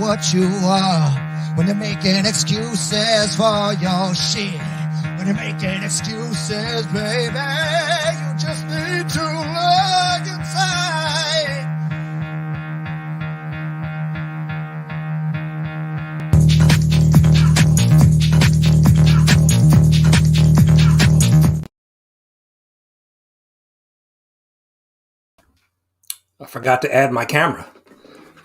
what you are. When you're making excuses for your shit. When you're making excuses, baby, you just need to look inside. I forgot to add my camera.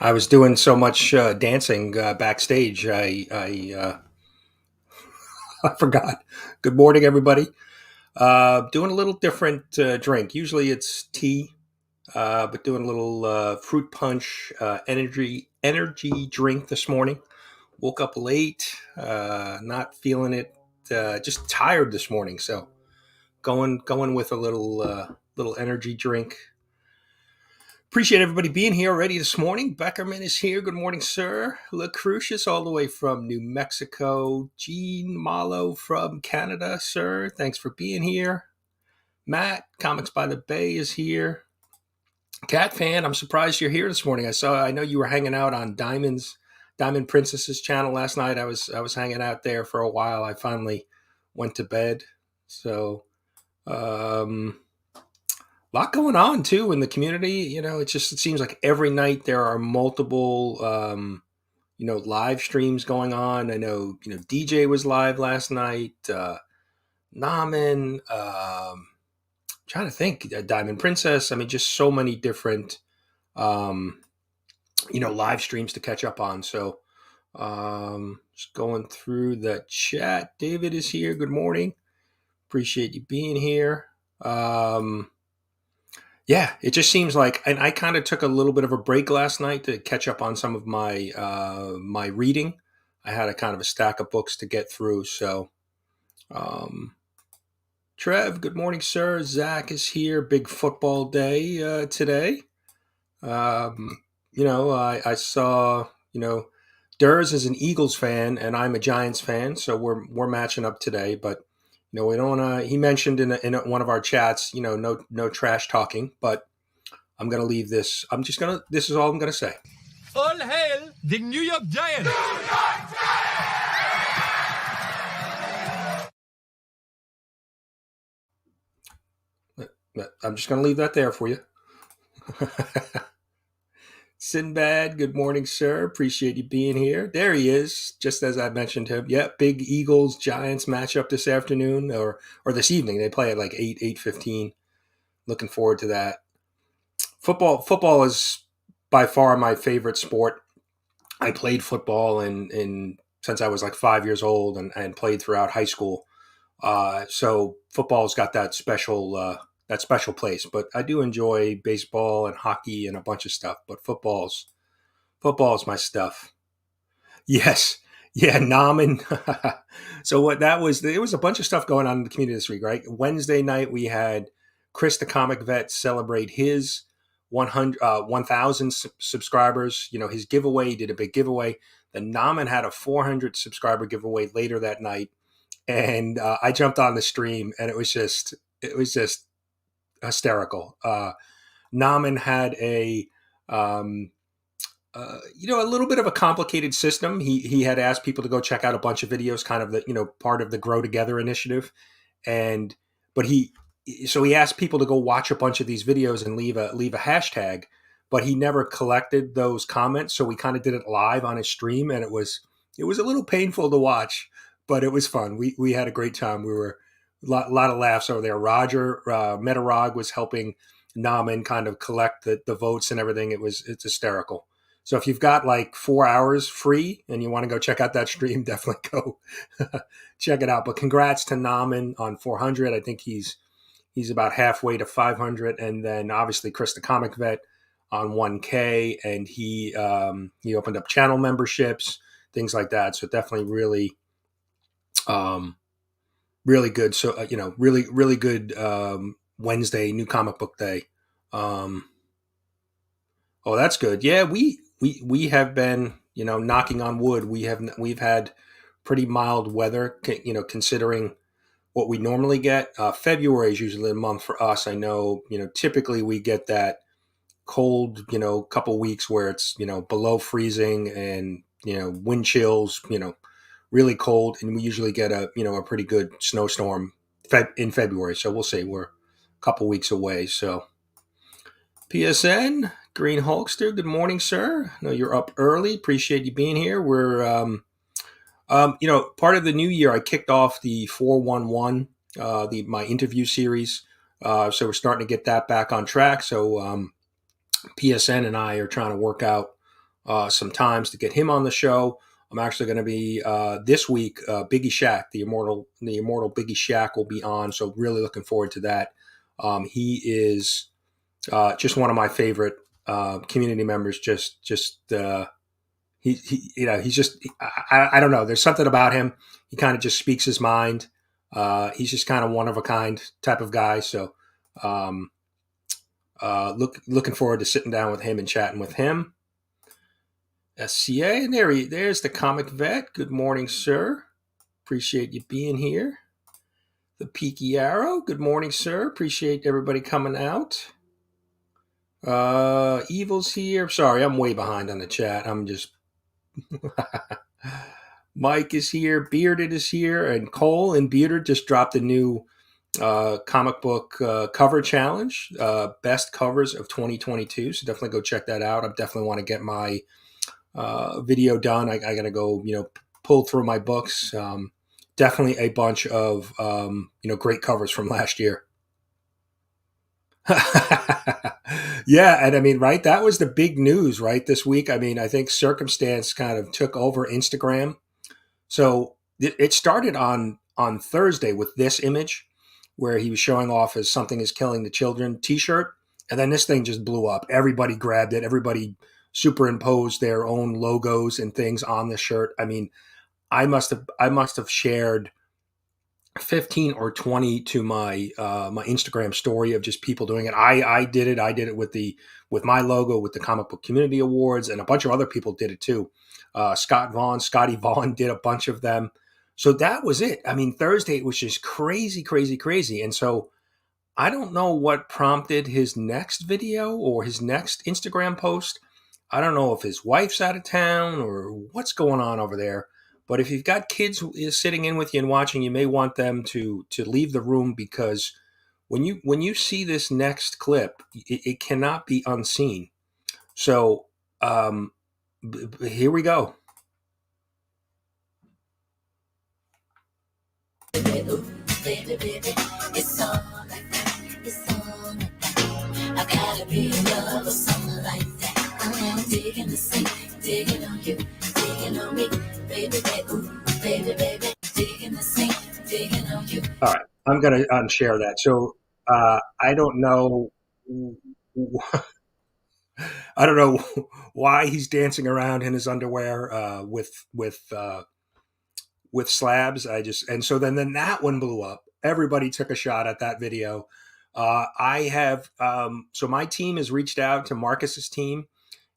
I was doing so much dancing backstage. I forgot. Good morning, everybody. Doing a little different drink. Usually it's tea, but doing a little fruit punch energy drink this morning. Woke up late, not feeling it. Just tired this morning, so going with a little energy drink. Appreciate everybody being here already this morning. Beckerman is here. Good morning, sir. LaCrucius all the way from New Mexico. Gene Malo from Canada, sir. Thanks for being here. Matt, Comics by the Bay is here. Cat fan, I'm surprised you're here this morning. I know you were hanging out on Diamond Princess's channel last night. I was hanging out there for a while. I finally went to bed. So lot going on too in the community. It seems like every night there are multiple live streams going on. I know DJ was live last night. Namen, trying to think, Diamond Princess. I mean, just so many different live streams to catch up on. So just going through the chat. David is here. Good morning. Appreciate you being here. Yeah, it just seems like, and I kind of took a little bit of a break last night to catch up on some of my my reading. I had a kind of a stack of books to get through. So, Trev, good morning, sir. Zach is here. Big football day today. I saw Durs is an Eagles fan and I'm a Giants fan, so we're matching up today. But we don't. He mentioned in one of our chats, no trash talking. But I'm gonna leave this. This is all I'm gonna say. All hail the New York Giants! New York Giants! I'm just gonna leave that there for you. Sinbad, good morning, sir. Appreciate you being here. There he is, just as I mentioned him. Yep, big Eagles Giants matchup this afternoon or this evening. They play at like 8:15. Looking forward to that. Football is by far my favorite sport. I played football in since I was like 5 years old and played throughout high school. So football's got that special place. But I do enjoy baseball and hockey and a bunch of stuff. But football's my stuff. Yes. Yeah, Namen. So there was a bunch of stuff going on in the community this week, right? Wednesday night we had Chris the Comic Vet celebrate his 1,000 subscribers. His giveaway, he did a big giveaway. The Namen had a 400 subscriber giveaway later that night. And I jumped on the stream and it was just hysterical. Namen had a little bit of a complicated system. He had asked people to go check out a bunch of videos, kind of the part of the Grow Together initiative, but he asked people to go watch a bunch of these videos and leave a hashtag, but he never collected those comments, so we kind of did it live on his stream, and it was a little painful to watch, but it was fun. We had a great time. We were a lot of laughs over there. Roger Metarog was helping Namen kind of collect the votes and everything. It's hysterical. So if you've got like 4 hours free and you want to go check out that stream, definitely go check it out. But congrats to Namen on 400. I think he's about halfway to 500. And then obviously Chris the Comic Vet on 1K. And he opened up channel memberships, things like that. So definitely really, really good. So, really, really good Wednesday, New Comic Book Day. Oh, that's good. Yeah, we have been, knocking on wood. We've had pretty mild weather, considering what we normally get. February is usually a month for us. I know, typically we get that cold, couple weeks where it's, below freezing and wind chills, really cold, and we usually get a pretty good snowstorm in February. So we'll see. We're a couple weeks away. So PSN Green Hulkster, good morning, sir. I know you're up early. Appreciate you being here. We're part of the new year. I kicked off the 411 my interview series. So we're starting to get that back on track. So PSN and I are trying to work out some times to get him on the show. I'm actually going to be this week. Biggie Shaq, the immortal Biggie Shaq, will be on. So really looking forward to that. He is just one of my favorite community members. He's just I don't know. There's something about him. He kind of just speaks his mind. He's just kind of one of a kind type of guy. So looking forward to sitting down with him and chatting with him. SCA, and there's the comic vet. Good morning, sir. Appreciate you being here. The Peaky Arrow. Good morning, sir. Appreciate everybody coming out. Evil's here. Sorry, I'm way behind on the chat. I'm just Mike is here. Bearded is here, and Cole and Bearded just dropped a new comic book cover challenge, best covers of 2022. So definitely go check that out. I definitely want to get my video done. I got to go, pull through my books. Definitely a bunch of, great covers from last year. Yeah. And I mean, right. That was the big news, right. This week. I mean, I think Circumstance kind of took over Instagram. So it started on Thursday with this image where he was showing off as Something is Killing the Children t-shirt. And then this thing just blew up. Everybody grabbed it. Everybody superimposed their own logos and things on the shirt. I mean, I must have shared 15 or 20 to my my Instagram story of just people doing it. I did it. I did it with my logo with the Comic Book Community Awards, and a bunch of other people did it too. Scotty Vaughn did a bunch of them. So that was it. I mean, Thursday it was just crazy, crazy, crazy. And so I don't know what prompted his next video or his next Instagram post. I don't know if his wife's out of town or what's going on over there. But if you've got kids sitting in with you and watching, you may want them to leave the room, because when you see this next clip, it cannot be unseen. So here we go. Baby, it's all like that. It's all like that. I gotta be in love with someone like that. I'm digging the scene, digging on you, digging on me, baby, baby, digging the scene, digging on you. All right, I'm gonna unshare that. So I don't know. I don't know why he's dancing around in his underwear with slabs. And so then that one blew up. Everybody took a shot at that video. I have so my team has reached out to Marcus's team,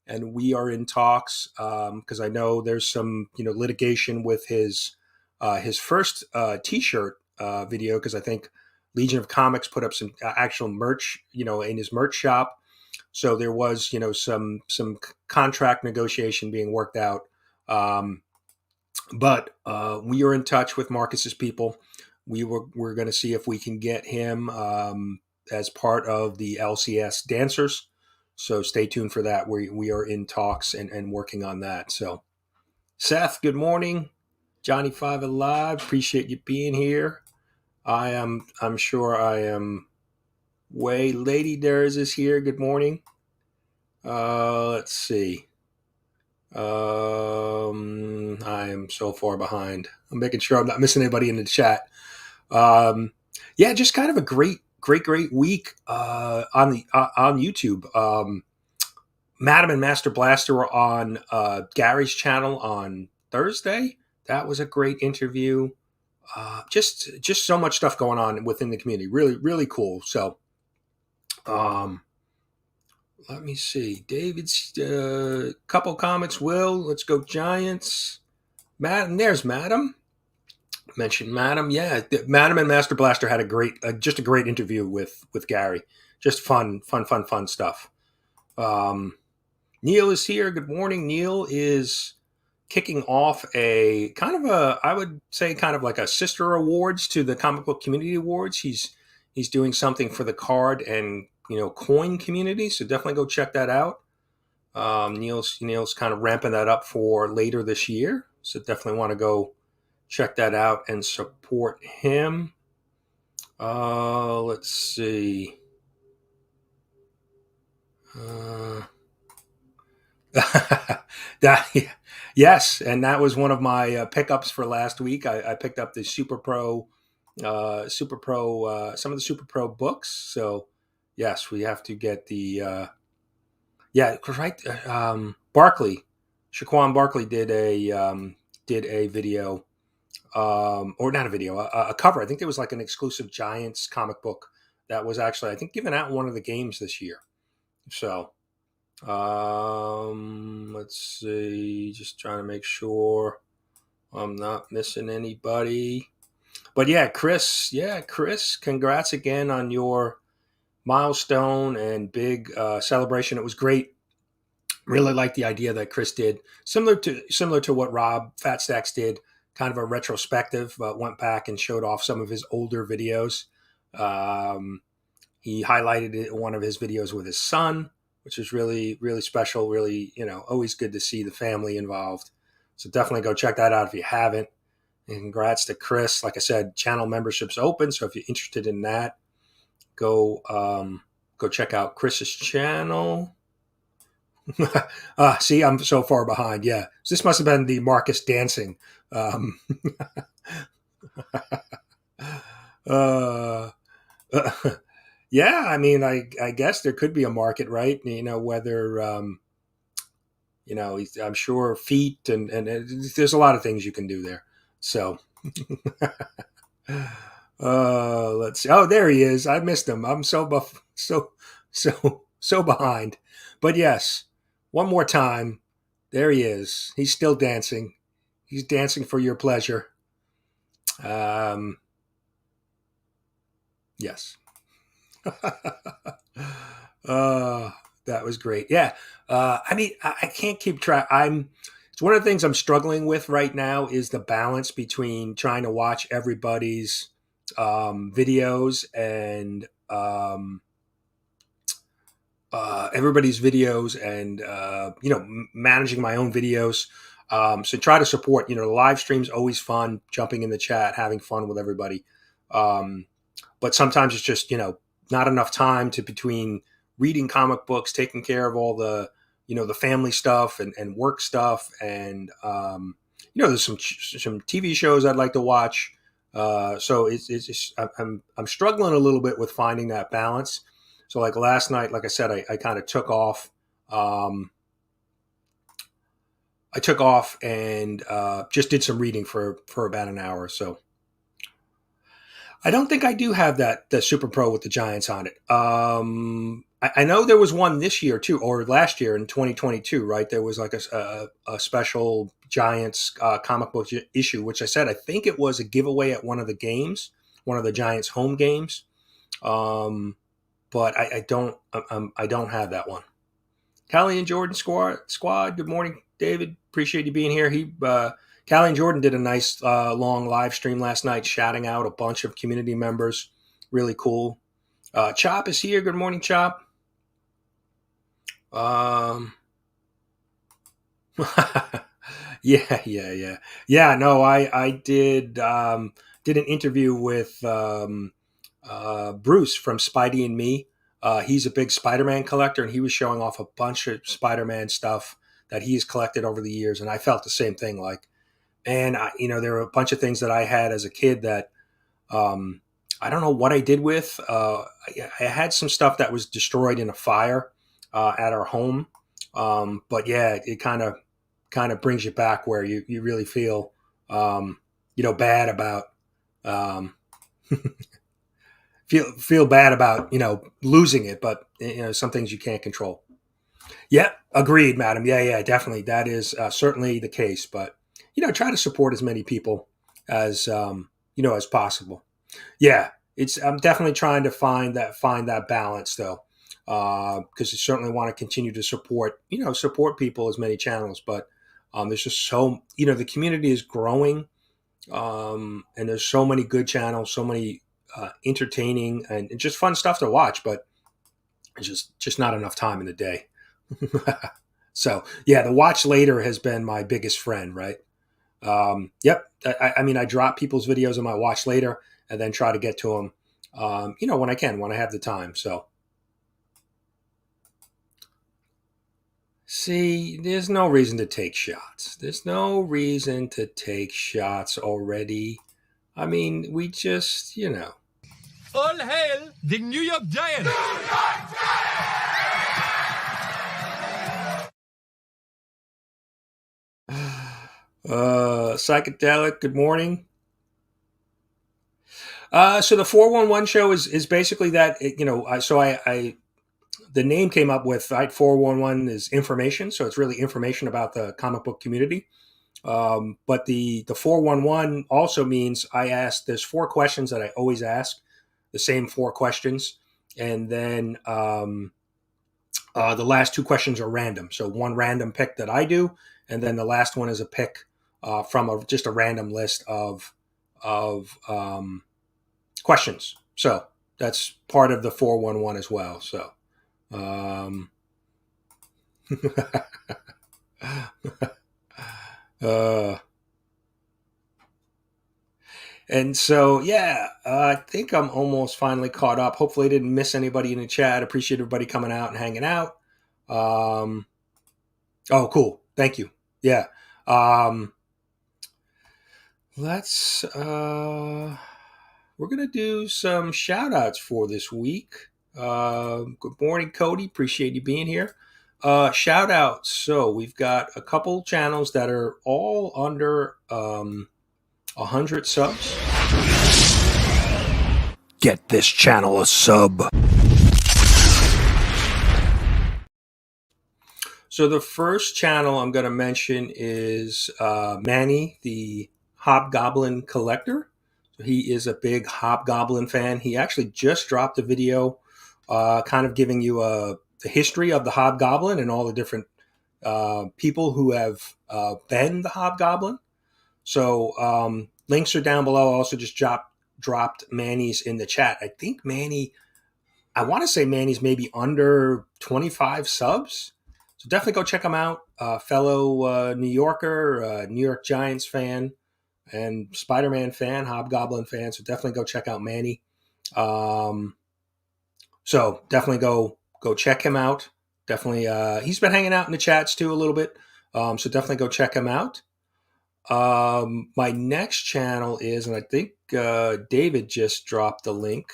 and we are in talks because I know there's some litigation with his first T-shirt video, because I think Legion of Comics put up some actual merch in his merch shop. So there was some contract negotiation being worked out. But we are in touch with Marcus's people. We're going to see if we can get him as part of the LCS dancers. So stay tuned for that. We are in talks and working on that. So Seth, good morning. Johnny 5 Alive, appreciate you being here. I'm sure I am way. Lady Dares is here. Good morning. Let's see. I am so far behind. I'm making sure I'm not missing anybody in the chat. Yeah, just kind of a great week on YouTube. Madam and Master Blaster were on Gary's channel on Thursday. That was a great interview. Just so much stuff going on within the community. Really, really cool. So, let me see. David's couple comments. Will, let's go Giants. Madam, there's Madam. Mentioned Madam. Yeah, Madam and Master Blaster had a great interview with Gary. Just fun stuff. Neil is here. Good morning. Neil is kicking off a kind of a, I would say, kind of like a sister awards to the Comic Book Community Awards. He's doing something for the card and coin community, so definitely go check that out. Neil's kind of ramping that up for later this year, so definitely want to go check that out and support him. Let's see. Yes, and that was one of my pickups for last week. I picked up the Super Pro, some of the Super Pro books. So yes, we have to get the right. Barkley, Shaquan Barkley did a video, or not a video, a cover. I think it was like an exclusive Giants comic book that was actually, I think, given out in one of the games this year. So let's see, just trying to make sure I'm not missing anybody. But yeah, Chris, congrats again on your milestone and big celebration. It was great. Really liked the idea that Chris did, similar to what Rob Fatstacks did, kind of a retrospective. Went back and showed off some of his older videos. He highlighted one of his videos with his son, which is really, really special. Really, always good to see the family involved. So definitely go check that out if you haven't. And congrats to Chris. Like I said, channel membership's open, so if you're interested in that, go check out Chris's channel. See, I'm so far behind. Yeah, so this must have been the Marcus dancing. Yeah, I mean, I guess there could be a market, right? Whether I'm sure feet and there's a lot of things you can do there. So let's see. Oh, there he is. I missed him. I'm so behind. But yes, one more time. There he is. He's still dancing. He's dancing for your pleasure. Yes. That was great. Yeah. I mean, I can't keep track. It's one of the things I'm struggling with right now is the balance between trying to watch everybody's videos and managing my own videos. So try to support, the live stream's always fun, jumping in the chat, having fun with everybody. But sometimes it's just, not enough time between reading comic books, taking care of all the, the family stuff and work stuff. And, there's some TV shows I'd like to watch. So it's just, I'm struggling a little bit with finding that balance. So like last night, like I said, I kind of took off. I took off and just did some reading for about an hour or so. I don't think I do have the Super Pro with the Giants on it. I know there was one this year too, or last year in 2022, right? There was like a special Giants comic book issue, which I said I think it was a giveaway at one of the games, one of the Giants home games. But I don't have that one. Callie and Jordan squad. Good morning, David. Appreciate you being here. Callie and Jordan did a nice long live stream last night, shouting out a bunch of community members. Really cool. Chop is here. Good morning, Chop. Yeah. No, I did an interview with Bruce from Spidey and Me. He's a big Spider-Man collector, and he was showing off a bunch of Spider-Man stuff that he's collected over the years. And I felt the same thing. Like, and there were a bunch of things that I had as a kid that I don't know what I did with. I had some stuff that was destroyed in a fire at our home. But yeah, it kind of brings you back where you really feel bad about feel bad about losing it, but some things you can't control. Yeah, agreed, madam. Yeah, definitely. That is certainly the case. But try to support as many people as as possible. Yeah, I'm definitely trying to find that balance though, because you certainly want to continue to support people as many channels, but There's just so, the community is growing, and there's so many good channels, so many entertaining and just fun stuff to watch, but it's just not enough time in the day. So yeah, the watch later has been my biggest friend, right? Yep. I mean, I drop people's videos in my watch later and then try to get to them, when I can, when I have the time. So see, there's no reason to take shots. There's no reason to take shots already. I mean, we just, All hail the New York Giants! Psychedelic, good morning. So the 411 show is basically that, the name came up with, right? 411 is information. So it's really information about the comic book community. But the 411 also means there's 4 questions that I always ask, the same 4 questions. And then the last 2 questions are random. So one random pick that I do, and then the last one is a pick from just a random list of questions. So that's part of the 411 as well. So, and so, yeah, I think I'm almost finally caught up. Hopefully I didn't miss anybody in the chat. Appreciate everybody coming out and hanging out. Oh, cool. Thank you. Yeah. We're going to do some shout outs for this week. Good morning, Cody. Appreciate you being here. Shout outs. So we've got a couple channels that are all under 100 subs. Get this channel a sub. So the first channel I'm going to mention is Manny, the Hobgoblin collector. So he is a big Hobgoblin fan. He actually just dropped a video kind of giving you the history of the Hobgoblin and all the different people who have been the Hobgoblin. So links are down below. I also just dropped Manny's in the chat. I want to say Manny's maybe under 25 subs. So definitely go check him out. Fellow New Yorker, New York Giants fan, and Spider-Man fan, Hobgoblin fan. So definitely go check out Manny. So definitely go check him out. Definitely, he's been hanging out in the chats too a little bit. So definitely go check him out. My next channel is, and I think David just dropped the link.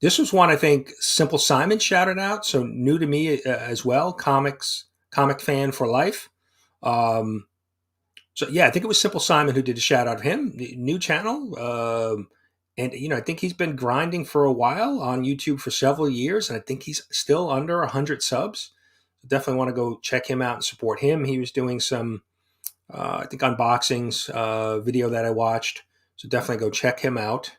This was one I think Simple Simon shouted out, so new to me as well. Comic fan for life. So yeah, I think it was Simple Simon who did a shout out of him. New channel, and I think he's been grinding for a while on YouTube for several years, and I think he's still under 100 subs. Definitely want to go check him out and support him. He was doing some, I think, unboxings video that I watched, so definitely go check him out.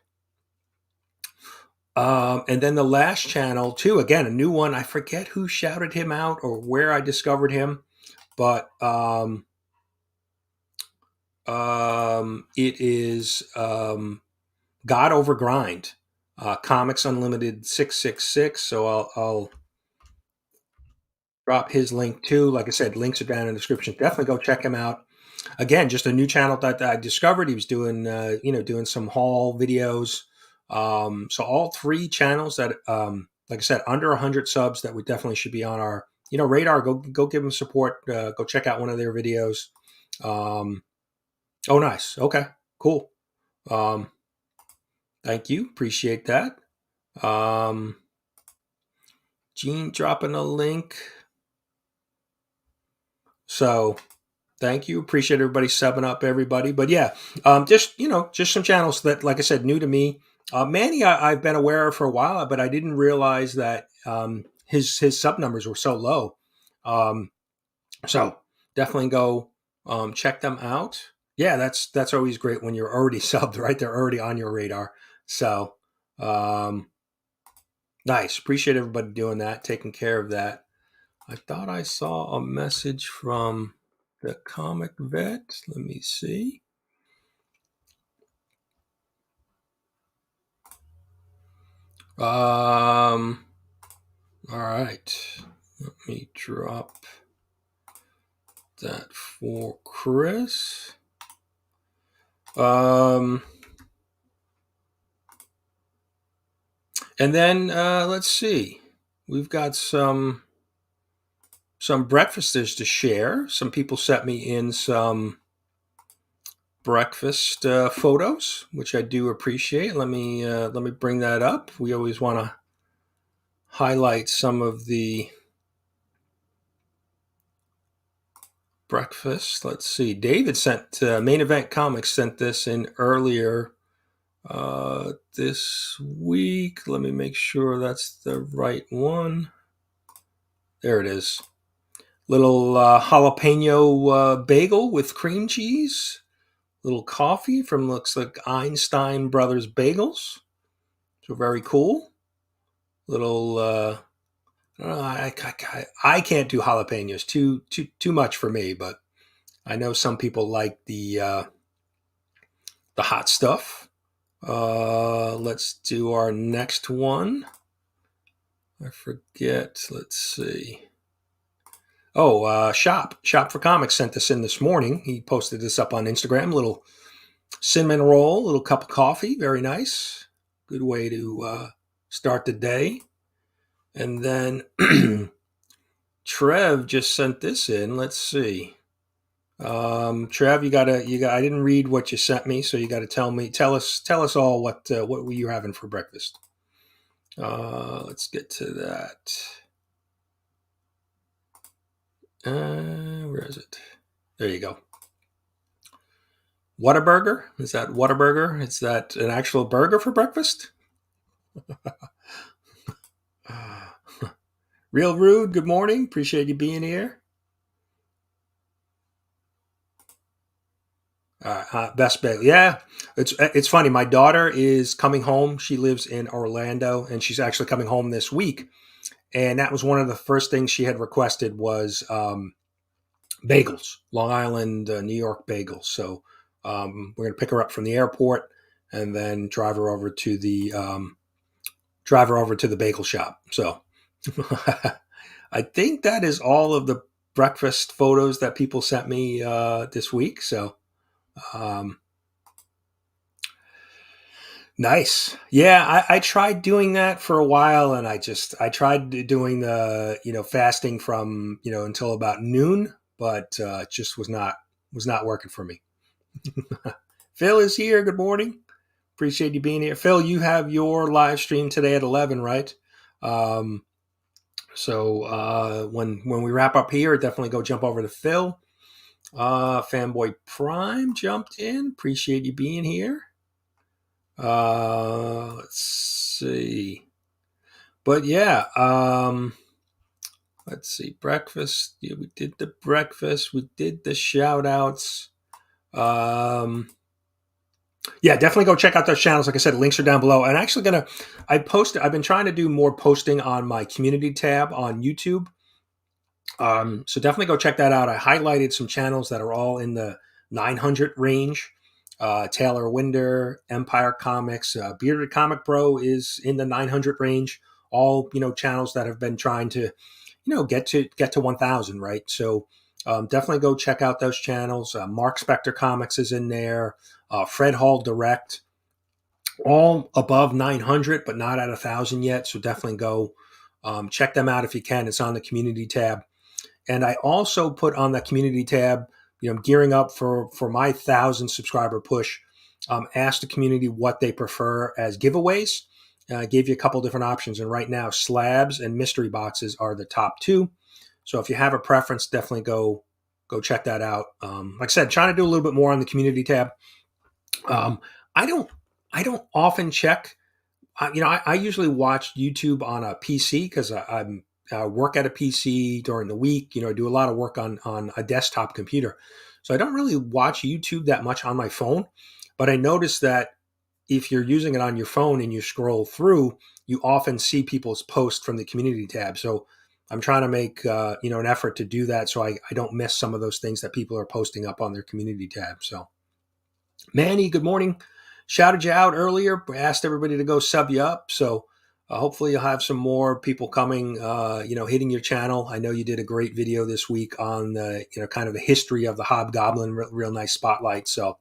And then the last channel too, again, a new one. I forget who shouted him out or where I discovered him, but it is GodOvGrind, Comics Unlimited 666. So I'll drop his link too. Like I said, links are down in the description. Definitely go check him out. Again, just a new channel that I discovered. He was doing, doing some haul videos. So all 3 channels that, like I said, under 100 subs that we definitely should be on our, radar. Go give them support. Go check out one of their videos. Oh, nice. Okay, cool. Thank you. Appreciate that. Gene dropping a link. So thank you. Appreciate everybody subbing up, everybody. But yeah, just some channels that, like I said, new to me. Manny, I've been aware of for a while, but I didn't realize that his sub numbers were so low. So definitely go check them out. Yeah, that's always great when you're already subbed, right? They're already on your radar. So nice. Appreciate everybody doing that, taking care of that. I thought I saw a message from the comic vet. Let me see. All right. Let me drop that for Chris. And then let's see. We've got some breakfasters to share. Some people sent me in some breakfast photos, which I do appreciate. Let me bring that up. We always want to highlight some of the breakfast. Let's see. David sent Main Event Comics sent this in earlier this week. Let me make sure that's the right one. There it is. Little jalapeno bagel with cream cheese. Little coffee from looks like Einstein Brothers Bagels. So very cool. Little I can't do jalapenos. Too much for me, but I know some people like the hot stuff. Let's do our next one. I forget. Let's see. Oh, Shop for Comics sent this in this morning. He posted this up on Instagram. Little cinnamon roll, little cup of coffee. Very nice. Good way to start the day. And then Trev just sent this in. Let's see. Trev, you got. I didn't read what you sent me, so you got to tell us all what were you having for breakfast. Let's get to that. Where is it? There you go. Whataburger? Is that Whataburger? Is that an actual burger for breakfast? Real Rude, good morning. Appreciate you being here. Best bagel. Yeah, it's funny. My daughter is coming home. She lives in Orlando, and she's actually coming home this week. And that was one of the first things she had requested was bagels, Long Island, New York bagels. So we're going to pick her up from the airport and then drive her over to the bagel shop. So I think that is all of the breakfast photos that people sent me this week. So nice. Yeah, I tried doing that for a while, and I tried doing the fasting from until about noon, but it just was not working for me. Phil is here. Good morning. Appreciate you being here. Phil, you have your live stream today at 11, right? So when we wrap up here, definitely go jump over to Phil. Fanboy Prime jumped in. Appreciate you being here. Let's see. But yeah, let's see. Breakfast. Yeah, we did the breakfast. We did the shout outs. Yeah, definitely go check out those channels. Like I said, links are down below. And actually I've been trying to do more posting on my community tab on YouTube. So definitely go check that out. I highlighted some channels that are all in the 900 range. Taylor Winder, Empire Comics, Bearded Comic Bro is in the 900 range. All channels that have been trying to get to 1,000, right? So definitely go check out those channels. Mark Spector Comics is in there. Fred Hall Direct, all above 900, but not at 1,000 yet. So definitely go check them out if you can. It's on the community tab. And I also put on the community tab, gearing up for my 1,000 subscriber push. Ask the community what they prefer as giveaways. I gave you a couple different options. And right now, slabs and mystery boxes are the top two. So if you have a preference, definitely go check that out. Like I said, trying to do a little bit more on the community tab. I don't often check. I usually watch YouTube on a PC because I work at a PC during the week. I do a lot of work on a desktop computer. So I don't really watch YouTube that much on my phone. But I noticed that if you're using it on your phone and you scroll through, you often see people's posts from the community tab. So I'm trying to make an effort to do that so I don't miss some of those things that people are posting up on their community tab. So, Manny, good morning. Shouted you out earlier. Asked everybody to go sub you up. So hopefully you'll have some more people coming. Hitting your channel. I know you did a great video this week on the kind of the history of the Hobgoblin. Real nice spotlight. So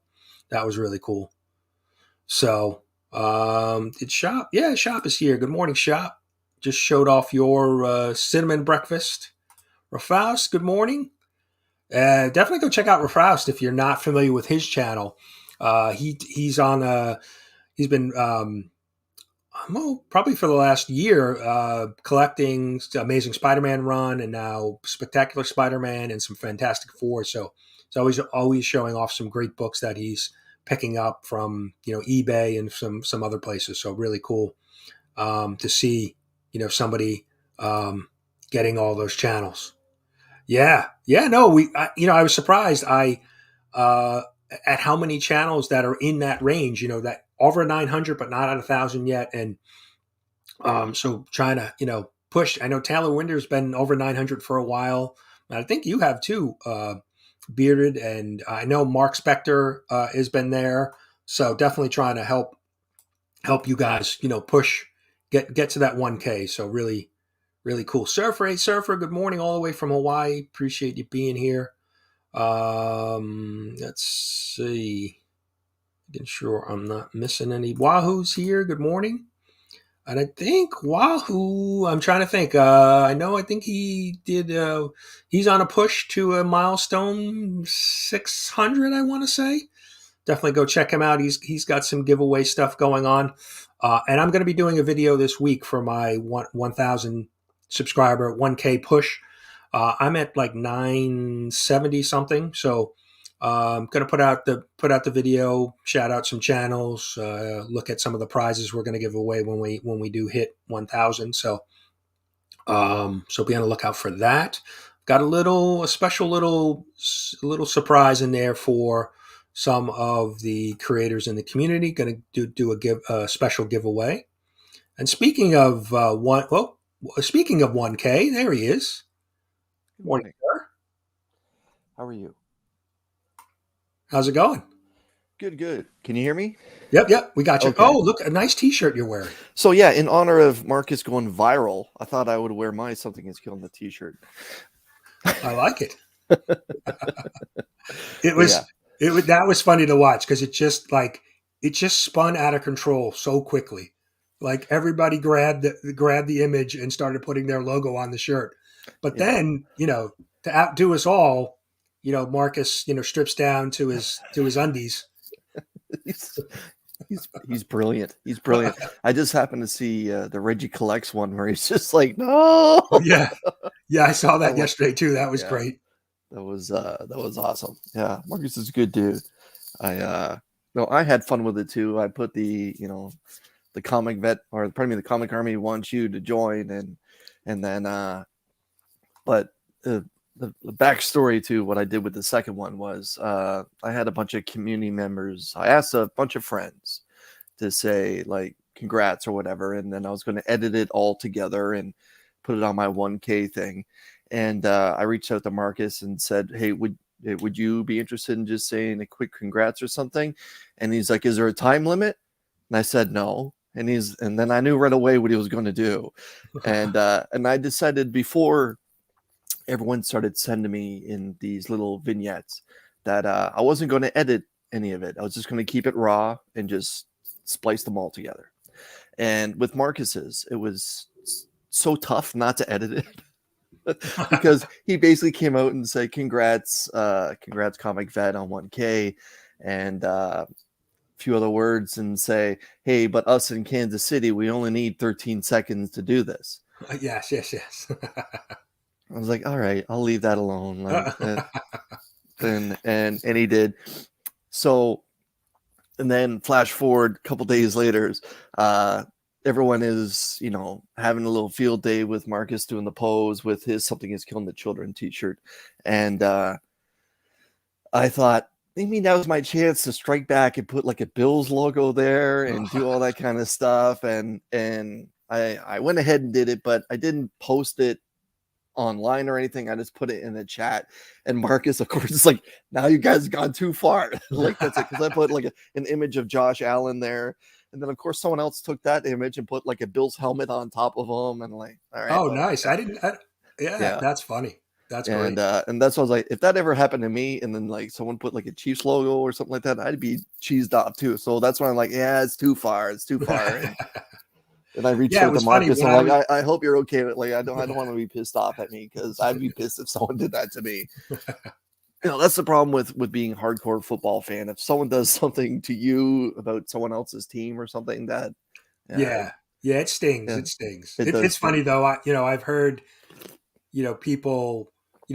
that was really cool. So did Shop? Yeah, Shop is here. Good morning, Shop. Just showed off your cinnamon breakfast. Rafaus, good morning. Definitely go check out Rafaus if you're not familiar with his channel. He's on. He's been probably for the last year collecting Amazing Spider-Man run and now Spectacular Spider-Man and some Fantastic Four. So he's always showing off some great books that he's picking up from eBay and some other places. So really cool to see somebody getting all those channels. Yeah. No, I was surprised at how many channels that are in that range, that over 900, but not at 1,000 yet. And so trying to, push. I know Taylor Winder's been over 900 for a while. And I think you have too, Bearded. And I know Mark Spector has been there. So definitely trying to help you guys, push, get to that 1K. So really, really cool. Surfer, good morning all the way from Hawaii. Appreciate you being here. Let's see. Making sure I'm not missing any. Wahoo's here. Good morning. And I think Wahoo, I'm trying to think. I think he did. He's on a push to a milestone 600, I want to say. Definitely go check him out. He's got some giveaway stuff going on. And I'm going to be doing a video this week for my 1,000 subscriber 1K push. I'm at like 970 something. So I'm going to put out the video, shout out some channels, look at some of the prizes we're going to give away when we do hit 1,000. So be on the lookout for that. Got a special little surprise in there for some of the creators in the community. Going to do a special giveaway. And speaking of speaking of 1K, there he is. Good morning, sir. How are you? How's it going? Good. Can you hear me? Yep. We got you. Okay. Oh, look, a nice T-shirt you're wearing. So yeah, in honor of Marcus going viral, I thought I would wear my Something Is Killing the T-shirt. I like it. That was funny to watch because it just spun out of control so quickly. Like everybody grabbed the image and started putting their logo on the shirt. But then, to outdo us all, Marcus, strips down to his undies. He's brilliant. He's brilliant. I just happened to see the Reggie Collects one where he's just like, no. Yeah, I saw that yesterday too. That was great. That was awesome. Yeah, Marcus is a good dude. I had fun with it too. I put the comic vet, or pardon me, the comic army wants you to join, and then but the backstory to what I did with the second one was I had a bunch of community members. I asked a bunch of friends to say like congrats or whatever, and then I was going to edit it all together and put it on my 1K thing. And I reached out to Marcus and said, hey, would you be interested in just saying a quick congrats or something? And he's like, is there a time limit? And I said no. And then I knew right away what he was going to do. And I decided before everyone started sending me in these little vignettes that I wasn't going to edit any of it. I was just going to keep it raw and just splice them all together. And with Marcus's, it was so tough not to edit it. Because he basically came out and said, congrats Comic Vet on 1K, and a few other words, and say, hey, but us in Kansas City, we only need 13 seconds to do this. Yes. I was like, all right, I'll leave that alone. And he did. So, and then flash forward a couple days later, everyone is, having a little field day with Marcus doing the pose with his Something Is Killing the Children t-shirt. And I thought, maybe that was my chance to strike back and put like a Bills logo there and do all that kind of stuff. And I went ahead and did it, but I didn't post it online or anything. I just put it in the chat, and Marcus, of course, is like, now you guys have gone too far. Like, that's it, because I put like an image of Josh Allen there, and then of course someone else took that image and put like a Bills helmet on top of him, and like, all right, Oh, well, nice. Yeah, that's funny. That's great. and that's what I was like, if that ever happened to me, and then like someone put like a Chiefs logo or something like that, I'd be cheesed off too. So that's why I'm like, yeah, it's too far. And I reached out to Marcus, and I'm like, I hope you're okay with, like, I don't want to be pissed off at me, because I'd be pissed if someone did that to me. That's the problem with being a hardcore football fan. If someone does something to you about someone else's team or something, that it stings. Yeah, it stings. it It's does funny though. I've heard people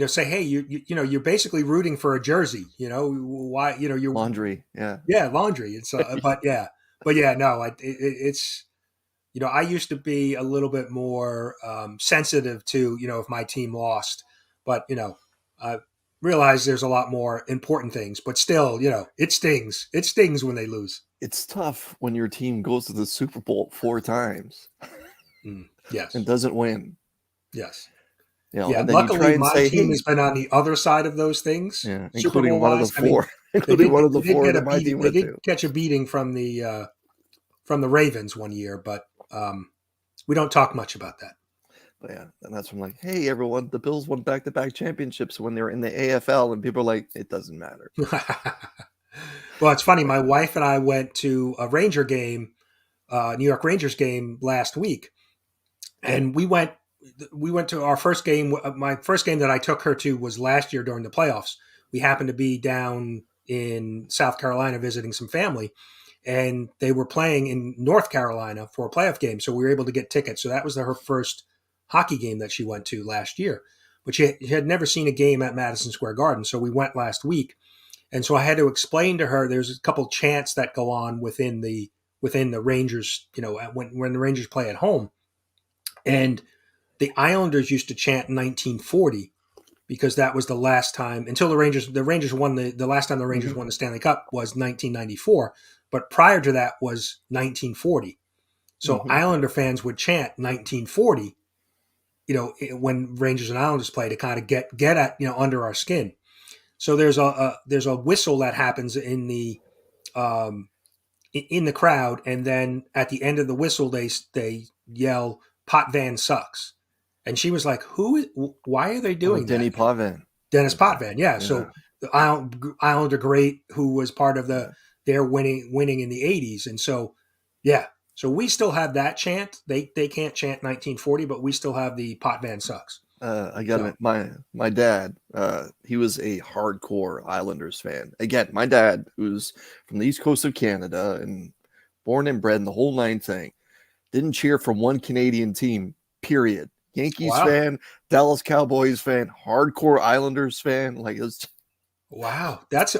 say, hey, you're basically rooting for a jersey. Why? You're laundry. Laundry. It's but no, it's. I used to be a little bit more sensitive to, if my team lost, but, I realize there's a lot more important things, but still, it stings. It stings when they lose. It's tough when your team goes to the Super Bowl 4 times. Yes. And doesn't win. Yes. And then luckily you try and my say, team has been on the other side of those things. Yeah, including one of the four. One of the four that my team went to. They did catch a beating from the Ravens one year, but we don't talk much about that. But yeah, and that's when I'm like, hey, everyone, the Bills won back-to-back championships when they were in the AFL, and people are like, it doesn't matter. Well, it's funny. My wife and I went to a Ranger game, New York Rangers game last week, and we went to our first game. My first game that I took her to was last year during the playoffs. We happened to be down in South Carolina visiting some family, and they were playing in North Carolina for a playoff game. So we were able to get tickets. So that was her first hockey game that she went to last year. But she had never seen a game at Madison Square Garden. So we went last week. And so I had to explain to her, there's a couple chants that go on within the Rangers, when the Rangers play at home. And the Islanders used to chant 1940 because that was the last time until the Rangers won the last time the Rangers won the Stanley Cup was 1994. But prior to that was 1940. So Islander fans would chant 1940, when Rangers and Islanders play to kind of get at, under our skin. So there's a whistle that happens in the crowd, and then at the end of the whistle they yell "Potvin sucks," and she was like, why are they doing Denny that? Potvin. Dennis Potvin, yeah. So the Islander great who was part of their winning in the 80s, and so so we still have that chant. They can't chant 1940, but we still have the Potvin sucks. I got it. My dad, he was a hardcore Islanders fan. Again, my dad, who's from the east coast of Canada and born and bred in the whole nine thing, didn't cheer for one Canadian team, period. Yankees fan, Dallas Cowboys fan, hardcore Islanders fan. Like, it was. Wow, that's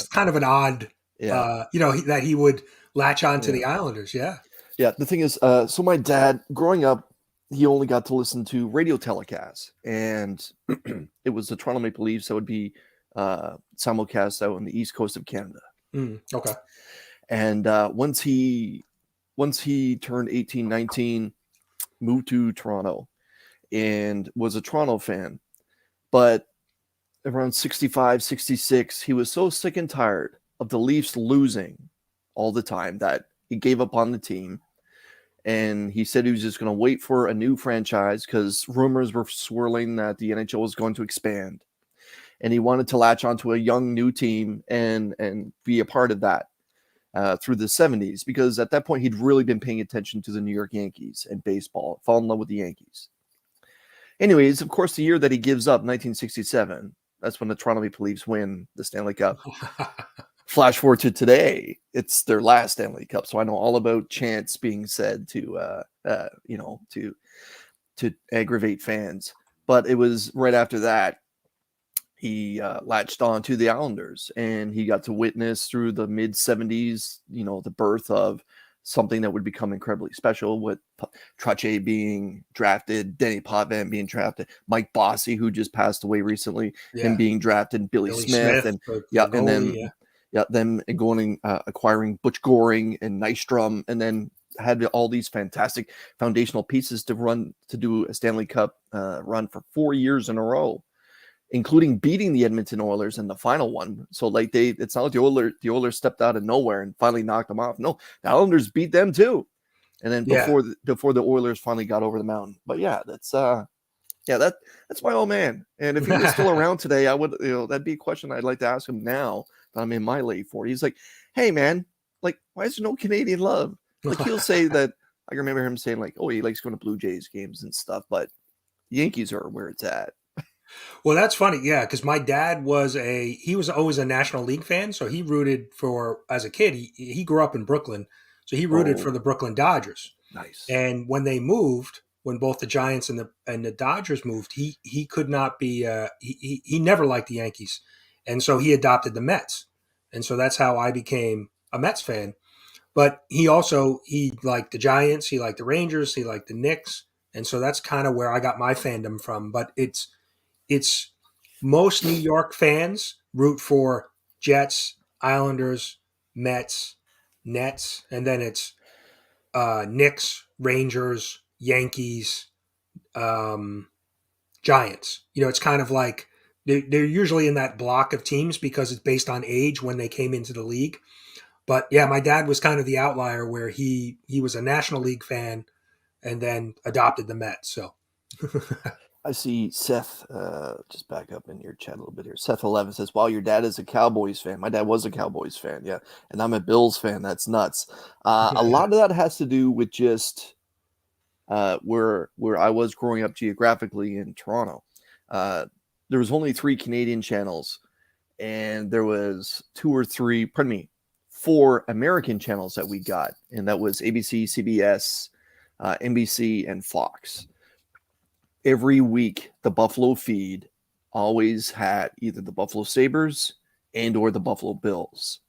kind of an odd. That he would latch on to the Islanders. Yeah. The thing is, so my dad, growing up, he only got to listen to radio telecasts, and it was the Toronto Maple Leafs that would be simulcast out on the east coast of Canada. Okay. And once he turned 18, 19, moved to Toronto and was a Toronto fan. But around 65, 66, he was so sick and tired of the Leafs losing all the time that he gave up on the team. And he said he was just going to wait for a new franchise because rumors were swirling that the NHL was going to expand. And he wanted to latch onto a young new team and be a part of that through the 70s, because at that point he'd really been paying attention to the New York Yankees and baseball, fall in love with the Yankees. Anyways, of course, the year that he gives up, 1967, that's when the Toronto Maple Leafs win the Stanley Cup. Flash forward to today, it's their last Stanley Cup. So I know all about chants being said to aggravate fans. But it was right after that, he latched on to the Islanders, and he got to witness through the mid 70s, the birth of something that would become incredibly special, with Trottier being drafted, Denny Potvin being drafted, Mike Bossy, who just passed away recently, him being drafted, Billy Smith, and them going acquiring Butch Goring and Nystrom, and then had all these fantastic foundational pieces to do a Stanley Cup run for 4 years in a row, including beating the Edmonton Oilers in the final one. So like it's not like the Oilers stepped out of nowhere and finally knocked them off. No, the Islanders beat them too. And then before the Oilers finally got over the mountain. But yeah, that's my old man. And if he was still around today, I would, that'd be a question I'd like to ask him now that I'm in my late 40s. He's like, hey man, like, why is there no Canadian love? Like he'll say that. I remember him saying like, oh, he likes going to Blue Jays games and stuff, but Yankees are where it's at. Well, that's funny. Yeah. Cause my dad he was always a National League fan. So he rooted for, as a kid, he grew up in Brooklyn. So he rooted for the Brooklyn Dodgers. Nice. And when they moved, when both the Giants and the Dodgers moved, he could not be he never liked the Yankees, and so he adopted the Mets, and so that's how I became a Mets fan. But he liked the Giants, he liked the Rangers, he liked the Knicks, and so that's kind of where I got my fandom from. But it's most New York fans root for Jets, Islanders, Mets, Nets, and then it's Knicks, Rangers, Yankees, Giants. It's kind of like they're usually in that block of teams because it's based on age when they came into the league. But yeah, my dad was kind of the outlier where he was a National League fan and then adopted the Mets. So I see Seth, just back up in your chat a little bit here. Seth 11 says, wow, your dad is a Cowboys fan. My dad was a Cowboys fan. Yeah. And I'm a Bills fan. That's nuts. A lot of that has to do with just where I was growing up geographically in Toronto. There was only 3 Canadian channels, and there was 4 American channels that we got. And that was ABC, CBS, NBC, and Fox. Every week, the Buffalo feed always had either the Buffalo Sabres and or the Buffalo Bills.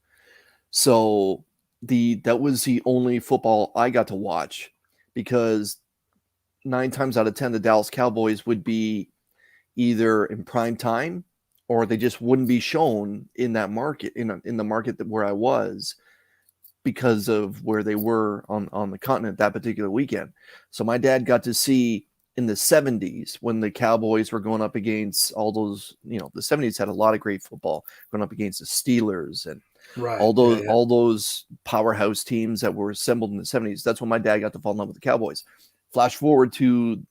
So that was the only football I got to watch, because 9 times out of 10, the Dallas Cowboys would be either in prime time or they just wouldn't be shown in that market, in the market where I was, because of where they were on the continent that particular weekend. So my dad got to see in the 70s when the Cowboys were going up against all those, the 70s had a lot of great football, going up against the Steelers and all those powerhouse teams that were assembled in the 70s. That's when my dad got to fall in love with the Cowboys. Flash forward to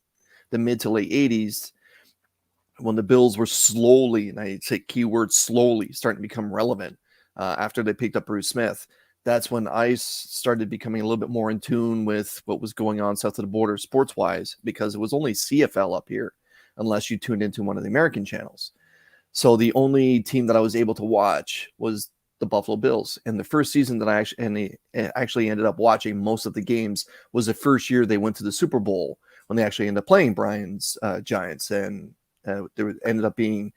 the mid to late 80s, when the Bills were slowly, and I say keyword slowly, starting to become relevant after they picked up Bruce Smith. That's when I started becoming a little bit more in tune with what was going on south of the border sports-wise, because it was only CFL up here unless you tuned into one of the American channels. So the only team that I was able to watch was the Buffalo Bills. And the first season that I actually ended up watching most of the games was the first year they went to the Super Bowl, when they actually ended up playing Brian's Giants. And there ended up being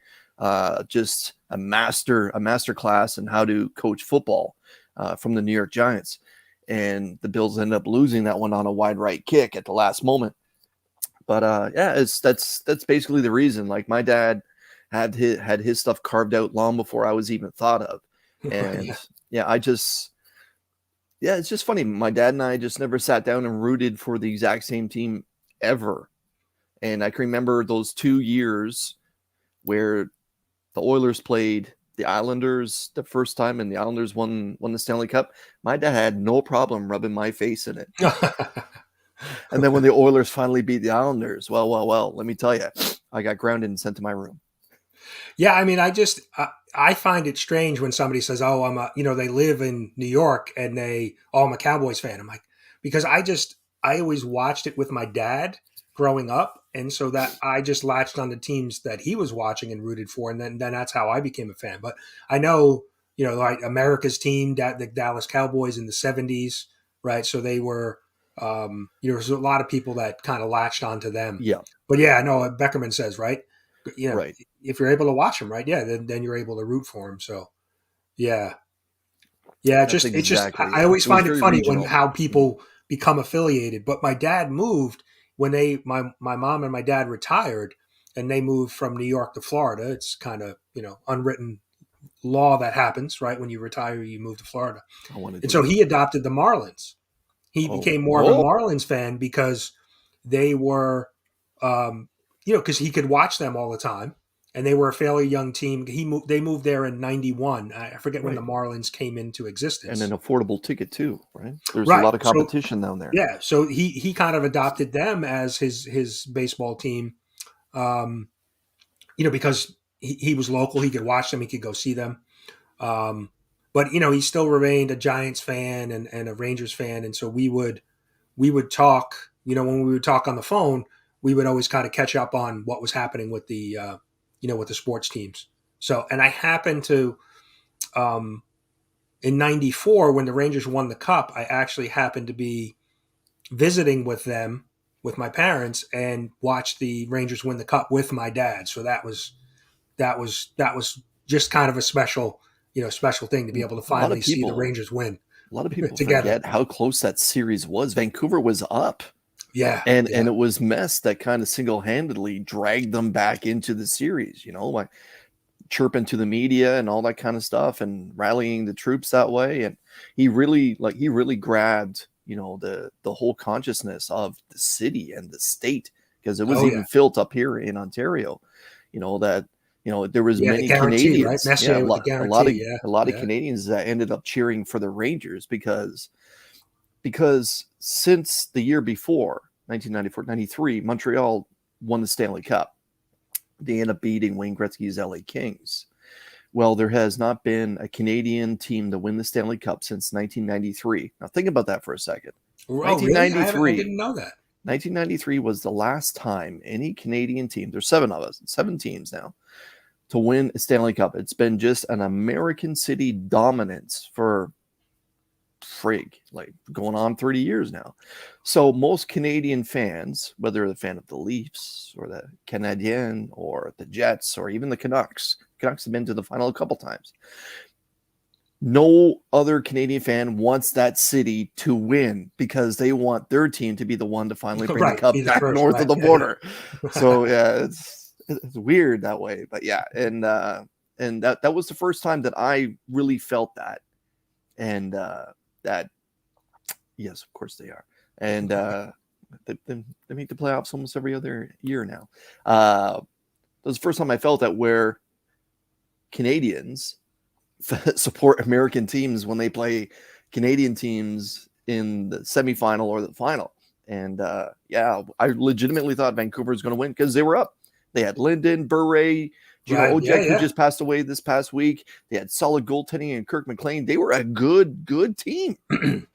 just a master class in how to coach football from the New York Giants. And the Bills ended up losing that one on a wide right kick at the last moment. But that's basically the reason. Like, my dad had his stuff carved out long before I was even thought of. And it's just funny. My dad and I just never sat down and rooted for the exact same team ever. And I can remember those 2 years where the Oilers played the Islanders the first time, and the Islanders won the Stanley Cup. My dad had no problem rubbing my face in it. And then when the Oilers finally beat the Islanders, well, let me tell you, I got grounded and sent to my room. Yeah, I mean, I find it strange when somebody says, "Oh, they live in New York and I'm a Cowboys fan." I'm like, because I always watched it with my dad growing up, and so that I just latched on the teams that he was watching and rooted for, and then that's how I became a fan. But I know, like America's team, the Dallas Cowboys in the 70s, right? So they were, there's a lot of people that kind of latched onto them. Yeah. But yeah, I know what Beckerman says, right? Right. If you're able to watch them, right? Yeah, then you're able to root for them. So, yeah. I always find it funny when how people become affiliated. But my dad moved when my mom and my dad retired, and they moved from New York to Florida. It's kind of, unwritten law that happens, right? When you retire, you move to Florida. And so he adopted the Marlins. He Oh, became more of a Marlins fan because they were, because he could watch them all the time, and they were a fairly young team. They moved there in '91. I forget when the Marlins came into existence. And an affordable ticket too, right? There's a Right. lot of So- competition down there. Yeah, so he kind of adopted them as his baseball team, because he was local. He could watch them. He could go see them. But he still remained a Giants fan and a Rangers fan, and so we would talk. When we would talk on the phone, we would always kind of catch up on what was happening with the with the sports teams. So, and I happened to in '94 when the Rangers won the Cup, I actually happened to be visiting with them with my parents and watched the Rangers win the Cup with my dad. So that was just kind of a special thing to be able to finally see the Rangers win. A lot of people together. forget how close that series was. Vancouver was up. Yeah. And it was Mess that kind of single-handedly dragged them back into the series, like chirping to the media and all that kind of stuff and rallying the troops that way. And he really grabbed, the whole consciousness of the city and the state, because it was even felt up here in Ontario, that there was many Canadians, right? a lot of Canadians that ended up cheering for the Rangers because since the year before, 1994-93, Montreal won the Stanley Cup. They ended up beating Wayne Gretzky's LA Kings. Well, there has not been a Canadian team to win the Stanley Cup since 1993. Now, think about that for a second. Oh, 1993. Really? I didn't know that. 1993 was the last time any Canadian team, there's 7 of us, 7 teams now, to win a Stanley Cup. It's been just an American city dominance for going on 30 years now. So most Canadian fans, whether they're a fan of the Leafs or the Canadiens or the Jets or even the Canucks have been to the final a couple times. No other Canadian fan wants that city to win because they want their team to be the one to finally bring the cup back north of the border. So it's weird that way, but yeah. And that was the first time that I really felt that. And that, yes, of course they are. And they make the playoffs almost every other year now. That was the first time I felt that, where Canadians support American teams when they play Canadian teams in the semifinal or the final. And I legitimately thought Vancouver was going to win because they were up. They had Linden, Bure, Ojek, who just passed away this past week. They had solid goaltending and Kirk McLean. They were a good team.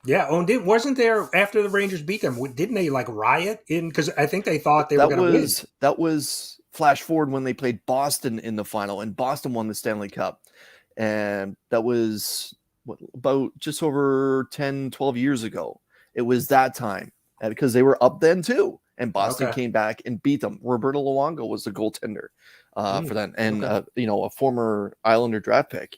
Yeah. Oh, wasn't there, after the Rangers beat them, didn't they riot in? Because I think they thought they were going to win. That was flash forward when they played Boston in the final, and Boston won the Stanley Cup. And that was about just over 10, 12 years ago. It was that time, because they were up then too. And Boston came back and beat them. Roberto Luongo was the goaltender for them, and a former Islander draft pick.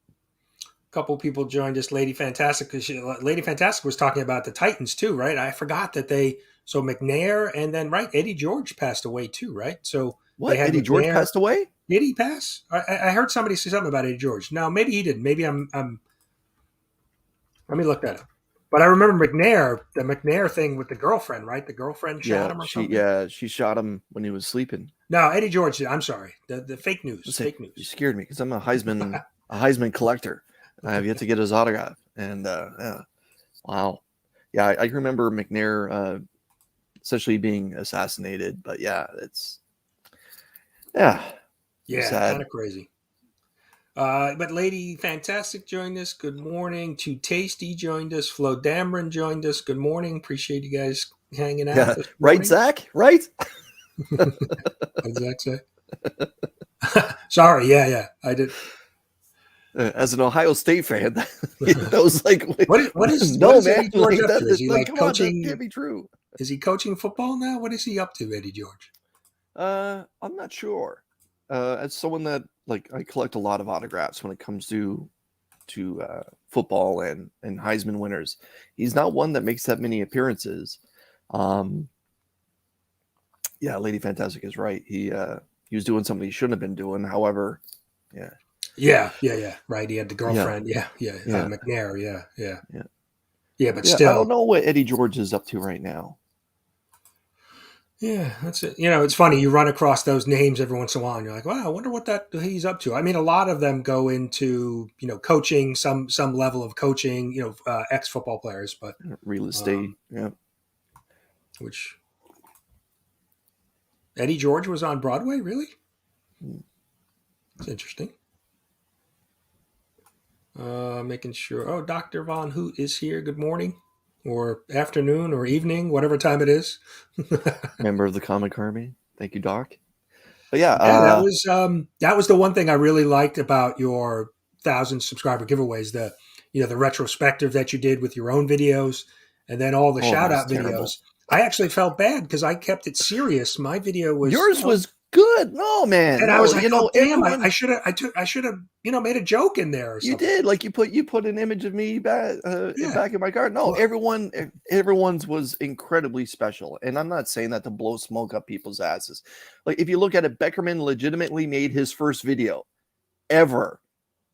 A couple people joined us. Lady Fantastic, because Lady Fantastic was talking about the Titans too, right? I forgot that so McNair, and then Eddie George passed away too, right? So what? Eddie McNair, George passed away? Did he pass? I heard somebody say something about Eddie George. No, maybe he didn't. Maybe I'm. Let me look that up. But I remember the McNair thing with the girlfriend, right? The girlfriend shot him or something? She shot him when he was sleeping. No, Eddie George, I'm sorry. The fake news. Fake news. You scared me because I'm a Heisman collector. And I have yet to get his autograph. And wow. Yeah, I remember McNair essentially being assassinated. But yeah, it's kind of crazy. But Lady Fantastic joined us. Good morning. Too Tasty joined us. Flo Dameron joined us. Good morning. Appreciate you guys hanging out. Yeah. Right, Zach? Right? What did Zach say? Sorry. Yeah. I did. As an Ohio State fan, that was like, what is no, what is man? Eddie George up to? Is he coaching? That can't be true. Is he coaching football now? What is he up to, Eddie George? I'm not sure. As someone that I collect a lot of autographs when it comes to football and Heisman winners. He's not one that makes that many appearances. Lady Fantastic is right. He was doing something he shouldn't have been doing. However, yeah. Right. He had the girlfriend. Yeah. McNair. Yeah. Yeah, but Yeah, I still, don't know what Eddie George is up to right now. yeah, that's it. It's funny. You run across those names every once in a while, and you're like, "Wow, I wonder what that he's up to." I mean, a lot of them go into coaching, some level of coaching. Ex football players, but Real estate. Yeah. which Eddie George was on Broadway, really? It's interesting. Making sure. Oh, Dr. Von Hoot is here. Good morning, or afternoon, or evening, whatever time it is. Member of the Comic Army. Thank you, Doc. But yeah, Yeah, that was the one thing I really liked about your 1,000 subscriber giveaways. The retrospective that you did with your own videos, and then all the that shout was out terrible. videos. I actually felt bad because I kept it serious. My video was Yours was good. No, man. and No, I was like, oh damn, everyone. I should have made a joke in there. Or You something. did, like you put an image of me back in my car. No, Well- everyone's was incredibly special, and I'm not saying that to blow smoke up people's asses. Like if you look at it, Beckerman legitimately made his first video ever,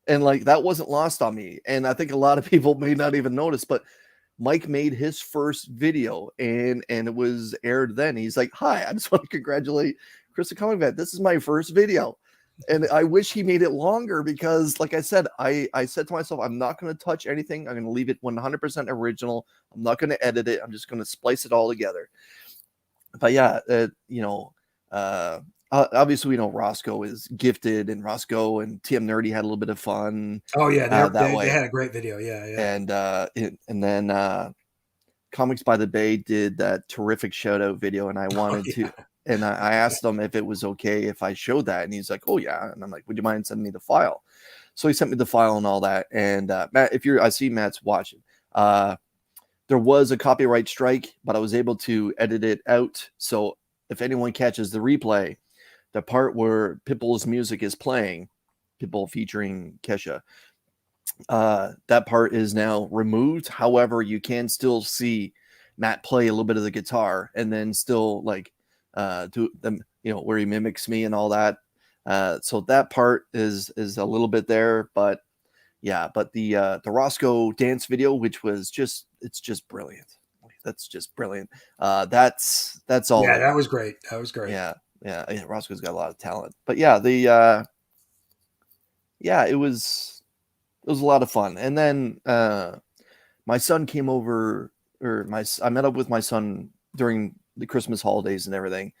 and like that wasn't lost on me. And I think a lot of people may not even notice, but Mike made his first video, and it was aired then. He's like, "Hi, I just want to congratulate Chris the Comic Vet. This is my first video." And I wish he made it longer because, like I said, I said to myself, I'm not going to touch anything. I'm going to leave it 100% original. I'm not going to edit it. I'm just going to splice it all together. But yeah, obviously we know Roscoe is gifted, and Roscoe and TM Nerdy had a little bit of fun. Oh yeah, that way. They had a great video. Yeah. And then Comics by the Bay did that terrific shout out video, and I wanted to. And I asked him if it was okay if I showed that. And he's like, oh, yeah. And I'm like, would you mind sending me the file? So he sent me the file and all that. And Matt, I see Matt's watching. There was a copyright strike, but I was able to edit it out. So if anyone catches the replay, the part where Pitbull's music is playing, Pitbull featuring Kesha, that part is now removed. However, you can still see Matt play a little bit of the guitar and then still like, do them, where he mimics me and all that. So that part is a little bit there, but yeah, but the Roscoe dance video, which was it's just brilliant. That's just brilliant. That's all. Yeah, that was great. That was great. Yeah. Roscoe's got a lot of talent, but yeah, it was a lot of fun. And then my son came over, I met up with my son during the Christmas holidays and everything.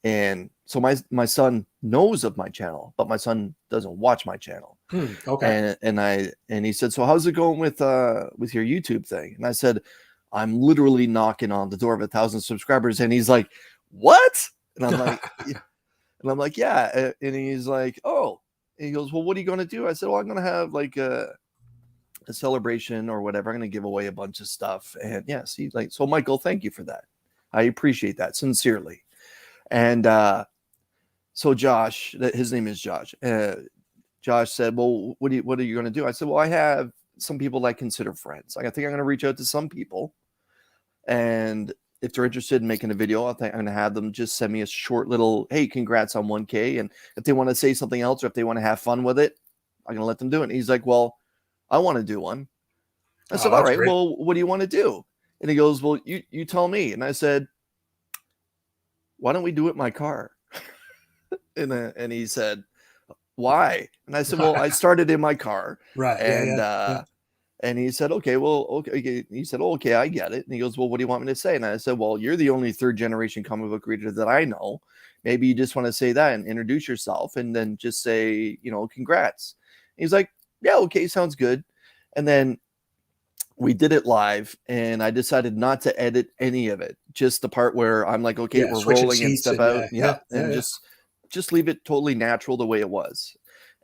And so my son knows of my channel, but my son doesn't watch my channel. Okay. And he said, so how's it going with your YouTube thing? And I said, I'm literally knocking on the door of 1,000 subscribers. And he's like, what? And I'm like, yeah. And he's like, oh, and he goes, well, what are you going to do? I said, well, I'm going to have like a celebration or whatever. I'm going to give away a bunch of stuff. And yes, he's like, so Michael, thank you for that. I appreciate that sincerely. And so Josh, his name is Josh. Josh said, well, what are you going to do? I said, well, I have some people that I consider friends. I think I'm going to reach out to some people. And if they're interested in making a video, I'm going to have them just send me a short little, hey, congrats on 1K. And if they want to say something else or if they want to have fun with it, I'm going to let them do it. And he's like, well, I want to do one. I said, all right, great. Well, what do you want to do? And he goes, well, you tell me. And I said, why don't we do it in my car? and he said, why? And I said, well, I started in my car. Right. And and he said, okay, well, okay. He said, oh, okay, I get it. And he goes, well, what do you want me to say? And I said, well, you're the only third generation comic book reader that I know. Maybe you just want to say that and introduce yourself and then just say, congrats. And he's like, yeah, okay, sounds good. And then we did it live, and I decided not to edit any of it. Just the part where I'm like, okay, we're rolling and step out. Just leave it totally natural the way it was.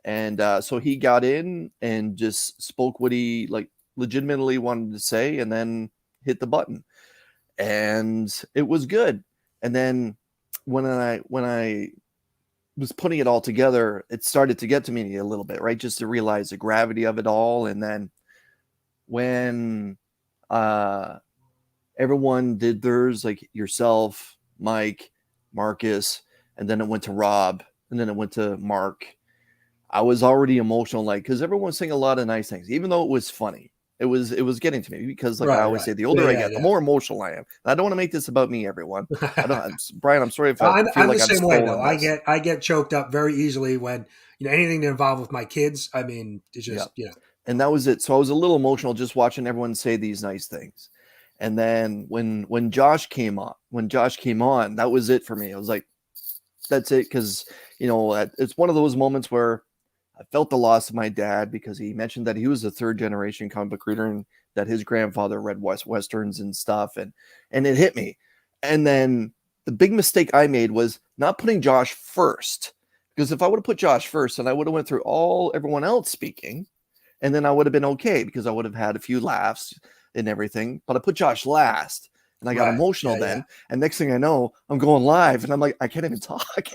And so he got in and just spoke what he like legitimately wanted to say and then hit the button. And it was good. And then when I was putting it all together, it started to get to me a little bit, right? Just to realize the gravity of it all. And then when everyone did theirs, like yourself, Mike, Marcus, and then it went to Rob, and then it went to Mark, I was already emotional, like, because everyone was saying a lot of nice things, even though it was funny. It was getting to me because, like I Right, always right. say, the older Yeah, I yeah, get, the yeah. more emotional I am. And I don't want to make this about me, everyone. Brian, I'm sorry if I feel I'm the like I'm same way though. stolen this. I get choked up very easily when anything to involve with my kids. I mean, it's Yeah. just And that was it. So I was a little emotional just watching everyone say these nice things. And then when Josh came on, that was it for me. I was like, that's it, because it's one of those moments where I felt the loss of my dad, because he mentioned that he was a third generation comic book reader and that his grandfather read westerns and stuff, and it hit me. And then the big mistake I made was not putting Josh first, because if I would have put Josh first, then I would have went through everyone else speaking, and then I would have been okay because I would have had a few laughs and everything. But I put Josh last, and I got right. emotional Yeah, then. yeah. And next thing I know, I'm going live, and I'm like, I can't even talk.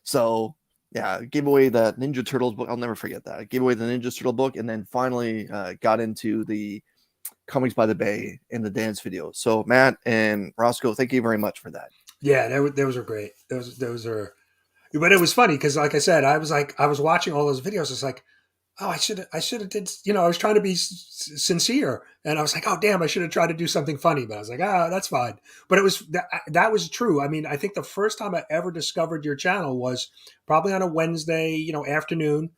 So yeah, gave away that Ninja Turtles book. I'll never forget that. I gave away the Ninja Turtle book, and then finally got into the Comics by the Bay and the dance video. So Matt and Roscoe, thank you very much for that. Yeah, those are great. Those are. But it was funny because, like I said, I was watching all those videos. It's like, oh, I should have did. I was trying to be sincere, and I was like, oh, damn, I should have tried to do something funny. But I was like, that's fine. But it was that was true. I mean, I think the first time I ever discovered your channel was probably on a Wednesday, afternoon,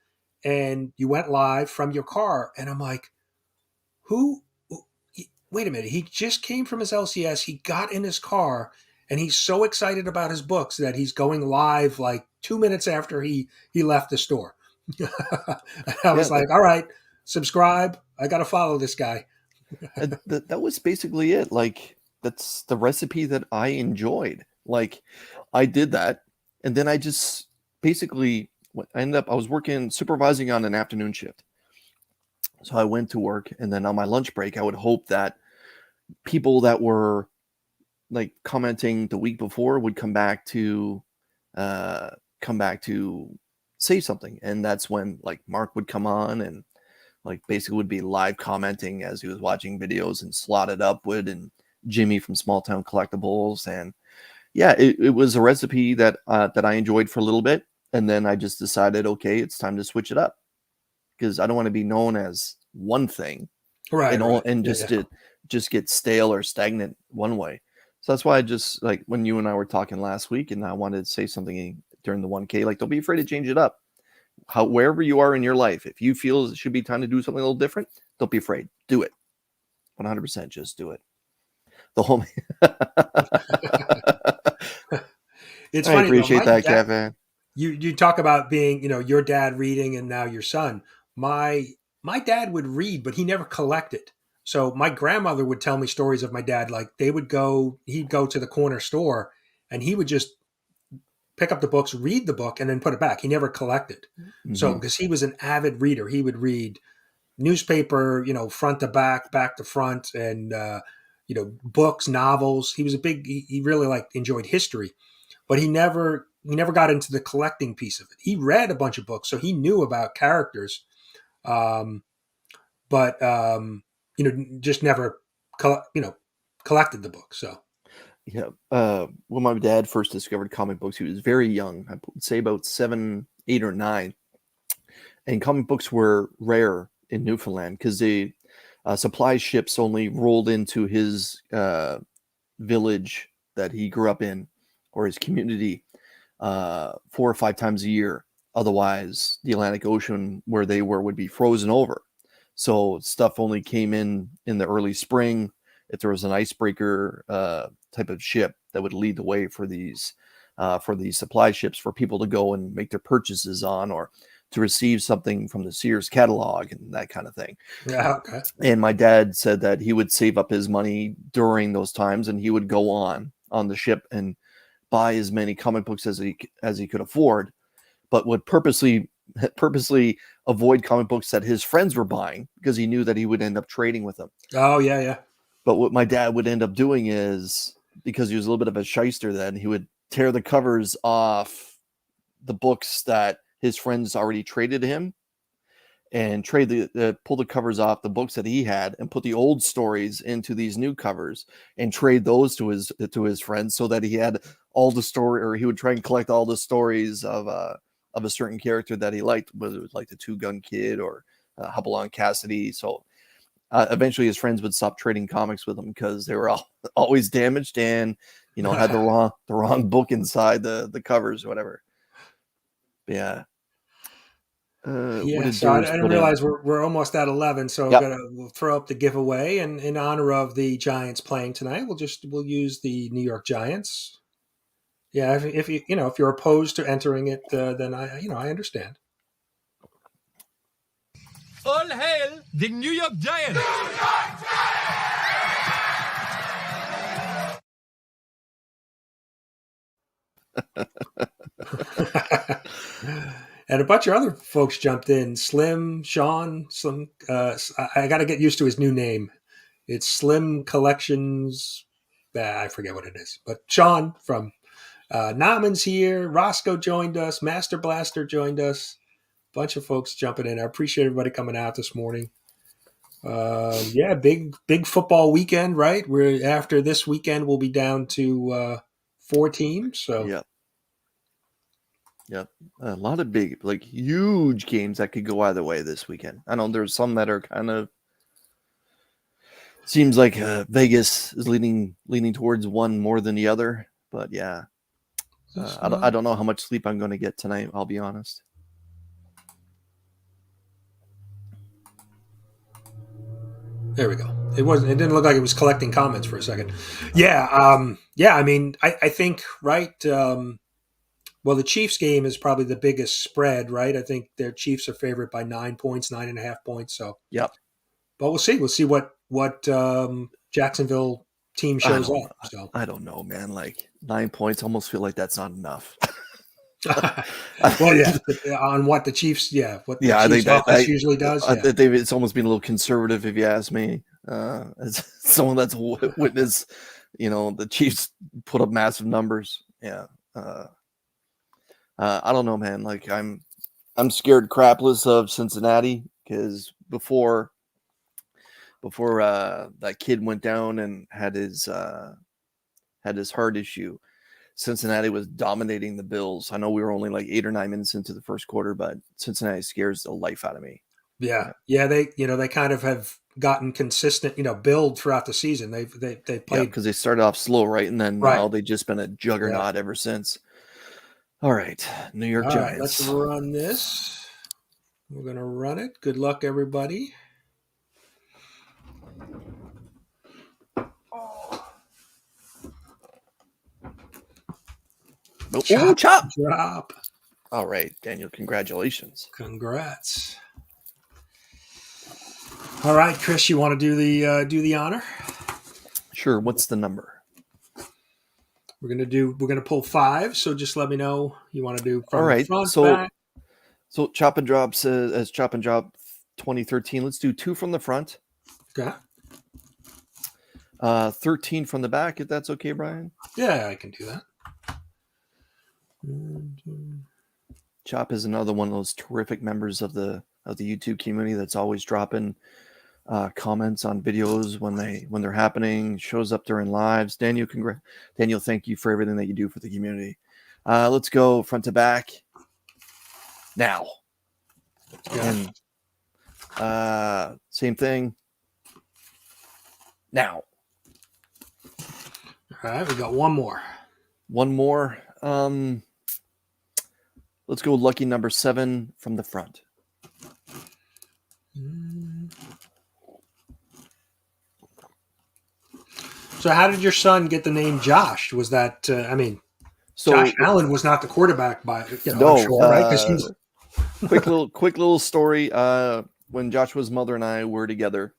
and you went live from your car, and I'm like, who? Wait a minute. He just came from his LCS. He got in his car, and he's so excited about his books that he's going live like 2 minutes after he left the store. I was Yeah, like, all right, subscribe. I got to follow this guy. that was basically it. Like, that's the recipe that I enjoyed. Like, I did that, and then I just basically I was working supervising on an afternoon shift. So I went to work, and then on my lunch break, I would hope that people that were like commenting the week before would come back to say something. And that's when like Mark would come on and like basically would be live commenting as he was watching videos, and Slotted Upwood and Jimmy from Small Town Collectibles. And yeah, it was a recipe that I enjoyed for a little bit. And then I just decided, okay, it's time to switch it up, because I don't want to be known as one thing Right, right. and Yeah, just yeah. just get stale or stagnant one way. So that's why I just, like, when you and I were talking last week and I wanted to say something during the 1K, like, don't be afraid to change it up. Wherever you are in your life, if you feel it should be time to do something a little different, don't be afraid. Do it. 100%. Just do it. The whole. It's I funny though. appreciate My that, dad, Kevin. you talk about being, your dad reading and now your son. My dad would read, but he never collected. So my grandmother would tell me stories of my dad. Like he'd go to the corner store and he would just pick up the books, read the book, and then put it back. He never collected. So Mm-hmm. because he was an avid reader, he would read newspaper, front to back, back to front, and books, novels. He was he really enjoyed history, but he never got into the collecting piece of it. He read a bunch of books, so he knew about characters, um, but just never collected the book. So Yeah. When my dad first discovered comic books, he was very young. I would say about 7, 8, or 9. And comic books were rare in Newfoundland because the supply ships only rolled into his village that he grew up in, or his community, 4 or 5 times a year. Otherwise, the Atlantic Ocean where they were would be frozen over. So stuff only came in the early spring. If there was an icebreaker type of ship that would lead the way for these supply ships for people to go and make their purchases on, or to receive something from the Sears catalog and that kind of thing. yeah, okay. And my dad said that he would save up his money during those times, and he would go on the ship and buy as many comic books as he could afford, but would purposely avoid comic books that his friends were buying because he knew that he would end up trading with them. Oh yeah, yeah. But what my dad would end up doing is, because he was a little bit of a shyster then, he would tear the covers off the books that his friends already traded to him, and pull the covers off the books that he had and put the old stories into these new covers and trade those to his friends, so that he had all the story, or he would try and collect all the stories of a certain character that he liked, whether it was like the Two Gun Kid or Hopalong Cassidy. So eventually his friends would stop trading comics with him because they were always damaged and had the wrong book inside the covers or whatever. But yeah. Yeah, so I didn't realize we're almost at 11, so we'll throw up the giveaway, and in honor of the Giants playing tonight, we'll use the New York Giants. Yeah, if you're opposed to entering it, then I understand. All hail the New York Giants! New York Giants! And a bunch of other folks jumped in. Slim, Sean, I got to get used to his new name. It's Slim Collections. I forget what it is. But Sean from Naman's here. Roscoe joined us. Master Blaster joined us. Bunch of folks jumping in. I appreciate everybody coming out this morning. Big football weekend, right? After this weekend, we'll be down to 4 teams. So Yep. A lot of big, huge games that could go either way this weekend. I know there's some that are kind of seems like Vegas is leaning towards one more than the other. But yeah, I don't know how much sleep I'm going to get tonight. I'll be honest. There we go. It didn't look like it was collecting comments for a second. Yeah. I mean, I think, right. Well, the Chiefs game is probably the biggest spread, right? I think their Chiefs are favored by 9 points, 9.5 points. So, yep. But we'll see. We'll see what Jacksonville team shows up. So I don't know, man. 9 points, almost feel like that's not enough. Well, yeah, on what the Chiefs, what the Chiefs I think offense usually does. It's almost been a little conservative, if you ask me. As someone that's witnessed, the Chiefs put up massive numbers. Yeah. I don't know, man. I'm scared crapless of Cincinnati because before that kid went down and had his heart issue, Cincinnati was dominating the Bills. I know we were only 8 or 9 minutes into the first quarter, but Cincinnati scares the life out of me. Yeah. They kind of have gotten consistent, build throughout the season. They played because they started off slow, right, and then now they've just been a juggernaut ever since. All right, New York Giants. Right, let's run this. We're going to run it. Good luck, everybody. Chop. Drop. All right, Daniel, congratulations. Congrats. All right, Chris, you want to do the honor? Sure. What's the number? We're gonna pull 5. So just let me know you want to do from the front, back. So Chop and Drop says as Chop and Drop 2013. Let's do 2 from the front. Okay. 13 from the back, if that's okay, Brian. Yeah, I can do that. Chop is another one of those terrific members of the YouTube community that's always dropping comments on videos when they're happening, shows up during lives. Daniel, thank you for everything that you do for the community. Let's go front to back now. And same thing now. All right, we got one more. Let's go lucky number 7 from the front. So how did your son get the name Josh? Was that, Josh Allen was not the quarterback by, no, I'm sure, right? He's... quick little story. When Joshua's mother and I were together,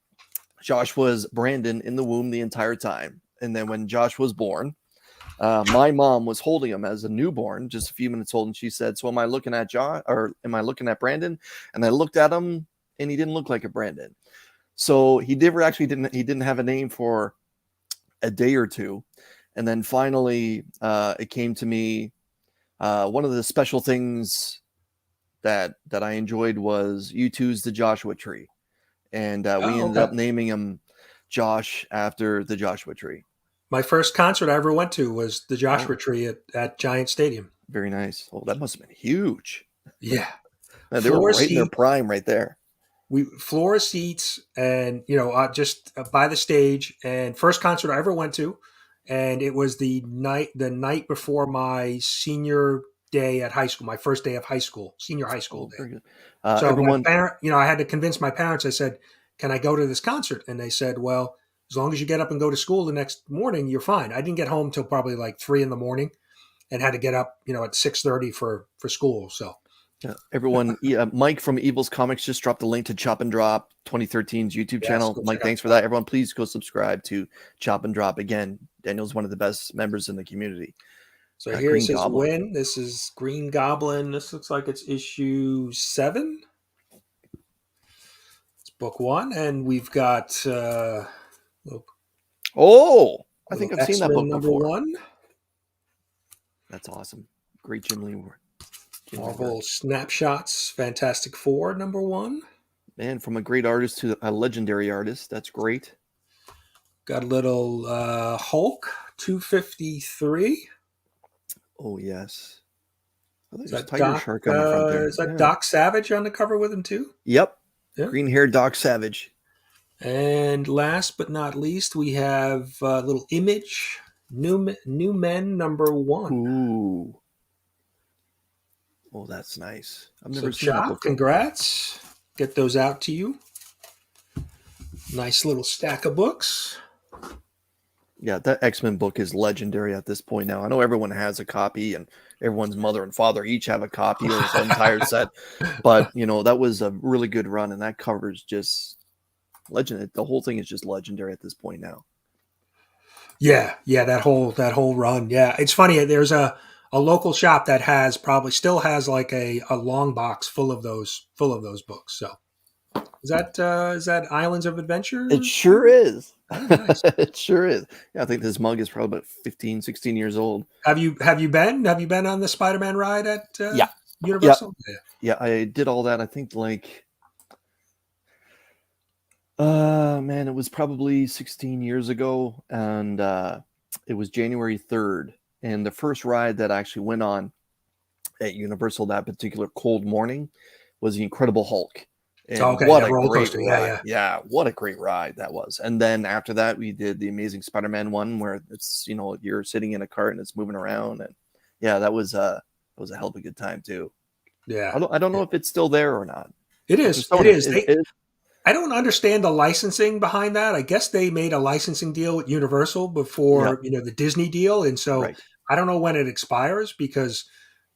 Josh was Brandon in the womb the entire time. And then when Josh was born, my mom was holding him as a newborn, just a few minutes old. And she said, so am I looking at Josh or am I looking at Brandon? And I looked at him and he didn't look like a Brandon. So he didn't have a name for a day or two. And then finally, it came to me. One of the special things that I enjoyed was U2's The Joshua Tree. And we ended up naming him Josh after the Joshua Tree. My first concert I ever went to was the Joshua Tree at Giant Stadium. Very nice. Oh, that must have been huge. Yeah. Man, they were right in their prime right there. we floor seats, and just by the stage. And first concert I ever went to, and it was the night before my senior day at high school, my first day of high school, senior high school day. Very good. So Everyone, my parent, I had to convince my parents. I said, "Can I go to this concert?" And they said, "Well, as long as you get up and go to school the next morning, you're fine." I didn't get home till probably like 3 a.m. and had to get up, at 6:30 for school. So everyone, Mike from Evil's Comics just dropped a link to Chop and Drop 2013's YouTube channel. go Mike, check thanks for that. Everyone, please go subscribe to Chop and Drop. Again, Daniel's one of the best members in the community. So here it says when. This is Green Goblin. This looks like it's issue 7. It's book 1, and we've got I think I've seen that book number before. 1. That's awesome. Great Jim Lee. Marvel Snapshots Fantastic Four number 1. Man, from a great artist to a legendary artist. That's great. Got a little Hulk 253. Oh, yes. Is There's that Tiger Shark on the front there. Is that Doc Savage on the cover with him too? Yep. Yeah. Green-haired Doc Savage. And last but not least, we have a little Image New Men number 1. Ooh. Oh, that's nice. I've never seen that before. Congrats. Get those out to you. Nice little stack of books. Yeah, that X-Men book is legendary at this point now. I know everyone has a copy, and everyone's mother and father each have a copy or an entire set. But, that was a really good run, and that cover is just legendary. The whole thing is just legendary at this point now. Yeah, that whole run. Yeah, it's funny. There's a local shop that still has like a long box full of those books. So is that Islands of Adventure? It sure is. Oh, nice. It sure is. Yeah, I think this mug is probably about 15, 16 years old. Have you been on the Spider-Man ride at Yeah. Universal? Yeah, I did all that. I think it was probably 16 years ago, and it was January 3rd. And the first ride that I actually went on at Universal that particular cold morning was the Incredible Hulk. And what a great ride. Yeah, what a great ride that was. And then after that, we did the Amazing Spider-Man one where it's, you're sitting in a cart and it's moving around. And yeah, that was a hell of a good time too. Yeah. I don't know if it's still there or not. It is. It is. I don't understand the licensing behind that. I guess they made a licensing deal with Universal before, the Disney deal. And so I don't know when it expires because,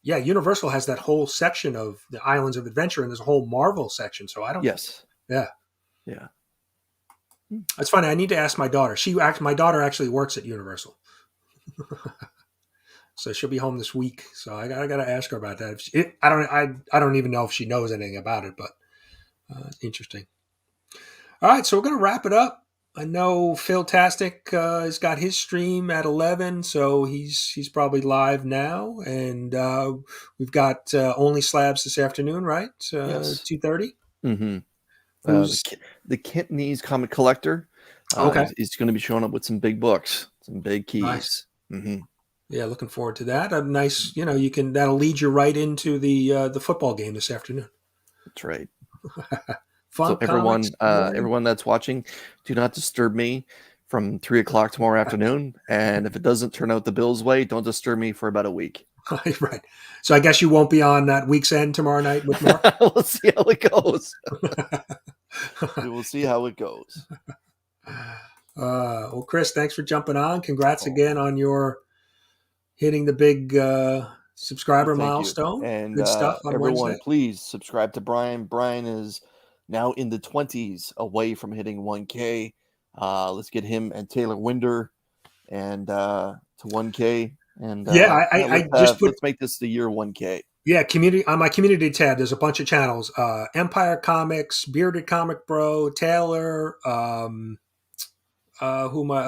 Universal has that whole section of the Islands of Adventure and there's a whole Marvel section. So I don't. Yes. Yeah. Yeah. It's funny. I need to ask my daughter. My daughter actually works at Universal. So she'll be home this week. So I gotta ask her about that. I don't even know if she knows anything about it, but interesting. All right, so we're going to wrap it up. I know Phil Tastic has got his stream at 11, so he's probably live now. And we've got Only Slabs this afternoon, right? Yes. 2:30. Mm-hmm. The Cantonese comic collector. He's going to be showing up with some big books, some big keys. Nice. Mm-hmm. Yeah, looking forward to that. A nice, that'll lead you right into the football game this afternoon. That's right. Fun so everyone that's watching, do not disturb me from 3:00 tomorrow afternoon. And if it doesn't turn out the Bills' way, don't disturb me for about a week. Right. So I guess you won't be on that week's end tomorrow night with Mark? We'll see how it goes. We will see how it goes. Well, Chris, thanks for jumping on. Congrats again on your hitting the big subscriber milestone. You. And good stuff on everyone, Wednesday. Please subscribe to Brian. Brian is now in the 20s away from hitting 1K. Let's get him and Taylor Winder and to 1K. And let's make this the year 1K. Yeah, community on my community tab. There's a bunch of channels: Empire Comics, Bearded Comic Bro, Taylor,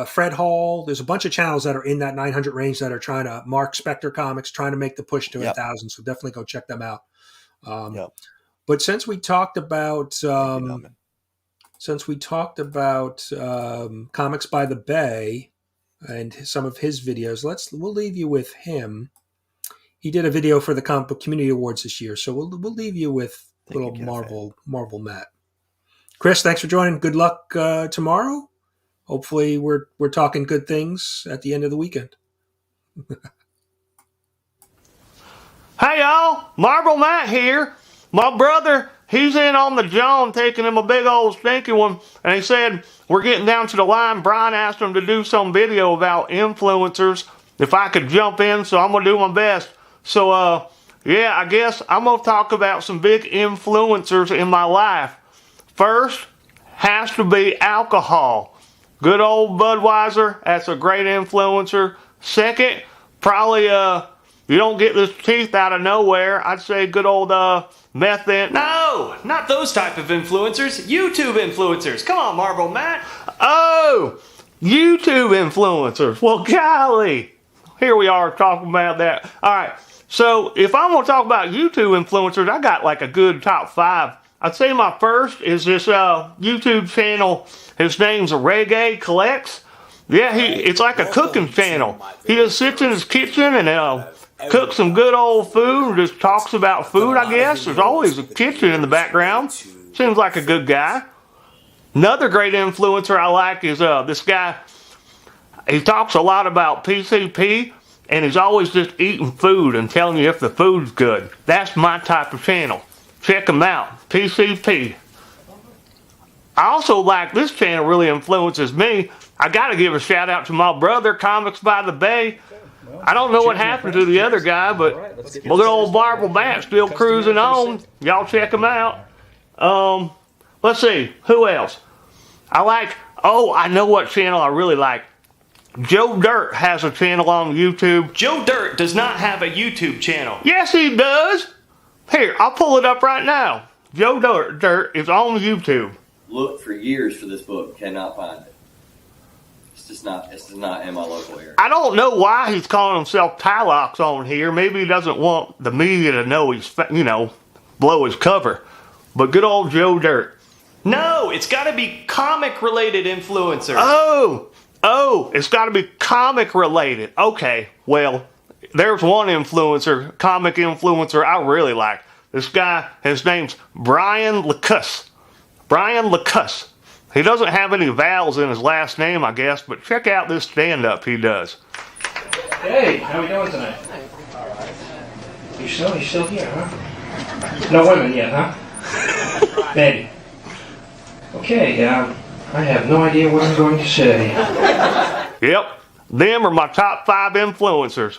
Fred Hall. There's a bunch of channels that are in that 900 range that are trying to Mark Spector Comics, trying to make the push to 1,000. So definitely go check them out. But since we talked about Comics by the Bay and some of his videos, we'll leave you with him. He did a video for the Comic Book Community Awards this year, so we'll leave you with Marvel Matt. Chris, thanks for joining. Good luck tomorrow. Hopefully we're talking good things at the end of the weekend. Hey y'all, Marble Matt here. My brother, he's in on the John taking him a big old stinky one, and he said we're getting down to the line. Brian asked him to do some video about influencers, if I could jump in, so I'm gonna do my best. So yeah, I guess I'm gonna talk about some big influencers in my life. First has to be alcohol. Good old Budweiser, that's a great influencer. Second, probably you don't get this teeth out of nowhere. I'd say good old methane. No, not those type of influencers. YouTube influencers. Come on, Marble Matt. Oh, YouTube influencers. Well, golly. Here we are talking about that. All right. So if I'm going to talk about YouTube influencers, I got like a good top 5. I'd say my first is this YouTube channel. His name's Reggae Collects. Yeah, it's like a cooking channel. He just sits in his kitchen and cooks some good old food and just talks about food, I guess. There's always a kitchen in the background. Seems like a good guy. Another great influencer I like is this guy. He talks a lot about PCP, and he's always just eating food and telling you if the food's good. That's my type of channel. Check him out, PCP. I also like this channel, really influences me. I got to give a shout out to my brother, Comics by the Bay. I don't know what happened to the other guy, but well, good old Marble Matt still cruising on. Y'all check him out. Let's see, who else? I know what channel I really like. Joe Dirt has a channel on YouTube. Joe Dirt does not have a YouTube channel. Yes, he does. Here, I'll pull it up right now. Joe Dirt is on YouTube. Looked for years for this book, cannot find it. It's just not in my local area. I don't know why he's calling himself Tylox on here. Maybe he doesn't want the media to know he's, blow his cover. But good old Joe Dirt. No, it's got to be comic-related influencers. Oh, it's got to be comic related. Okay, well, there's one influencer, comic influencer I really like. This guy, his name's Brian Lacusse. Brian Lacusse. He doesn't have any vowels in his last name, I guess, but check out this stand-up he does. Hey, how we doing tonight? You still here, huh? No women yet, huh? Manny. Okay, I have no idea what I'm going to say. Yep, them are my top 5 influencers.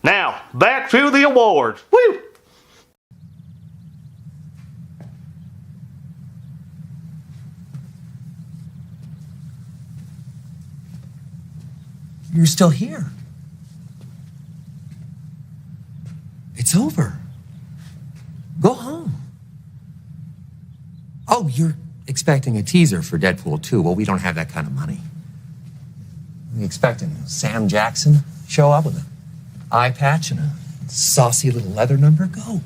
Now, back to the awards. Woo! You're still here. It's over. Go home. Oh, you're expecting a teaser for Deadpool 2. Well, we don't have that kind of money. We expecting Sam Jackson show up with an eye patch and a saucy little leather number? Go.